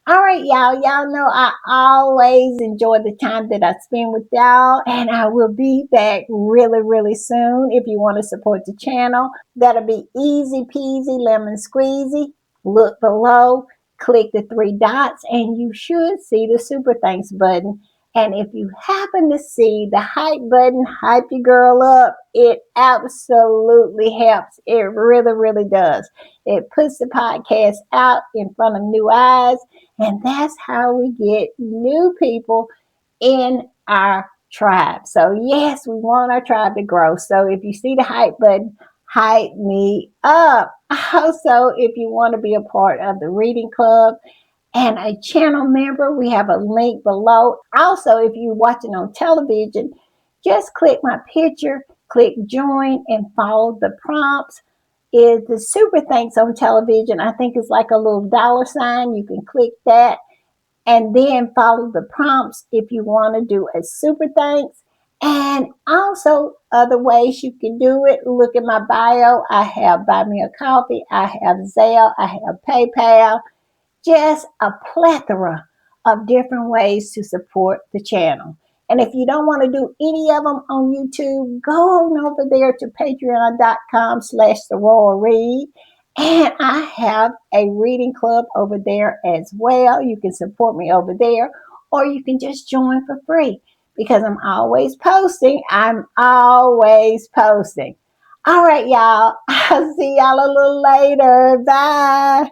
All right, y'all. Y'all know I always enjoy the time that I spend with y'all, and I will be back really, really soon. If you want to support the channel, that'll be easy peasy, lemon squeezy. Look below, click the three dots, and you should see the super thanks button. And if you happen to see the hype button, hype your girl up, it absolutely helps. It really, really does. It puts the podcast out in front of new eyes, and that's how we get new people in our tribe. So, yes, we want our tribe to grow. So, if you see the hype button, hype me up. Also, if you want to be a part of the reading club, and a channel member, we have a link below. Also, if you're watching on television, just click my picture, click join, and follow the prompts. is the super thanks on television. I think it's like a little dollar sign. You can click that and then follow the prompts if you want to do a super thanks. And also other ways you can do it. Look at my bio. I have Buy Me a Coffee. I have Zelle. I have PayPal. Just a plethora of different ways to support the channel. And if you don't want to do any of them on YouTube, go on over there to patreon.com/the Royal Read. And I have a reading club over there as well. You can support me over there, or you can just join for free because I'm always posting. I'm always posting. All right, y'all. I'll see y'all a little later. Bye.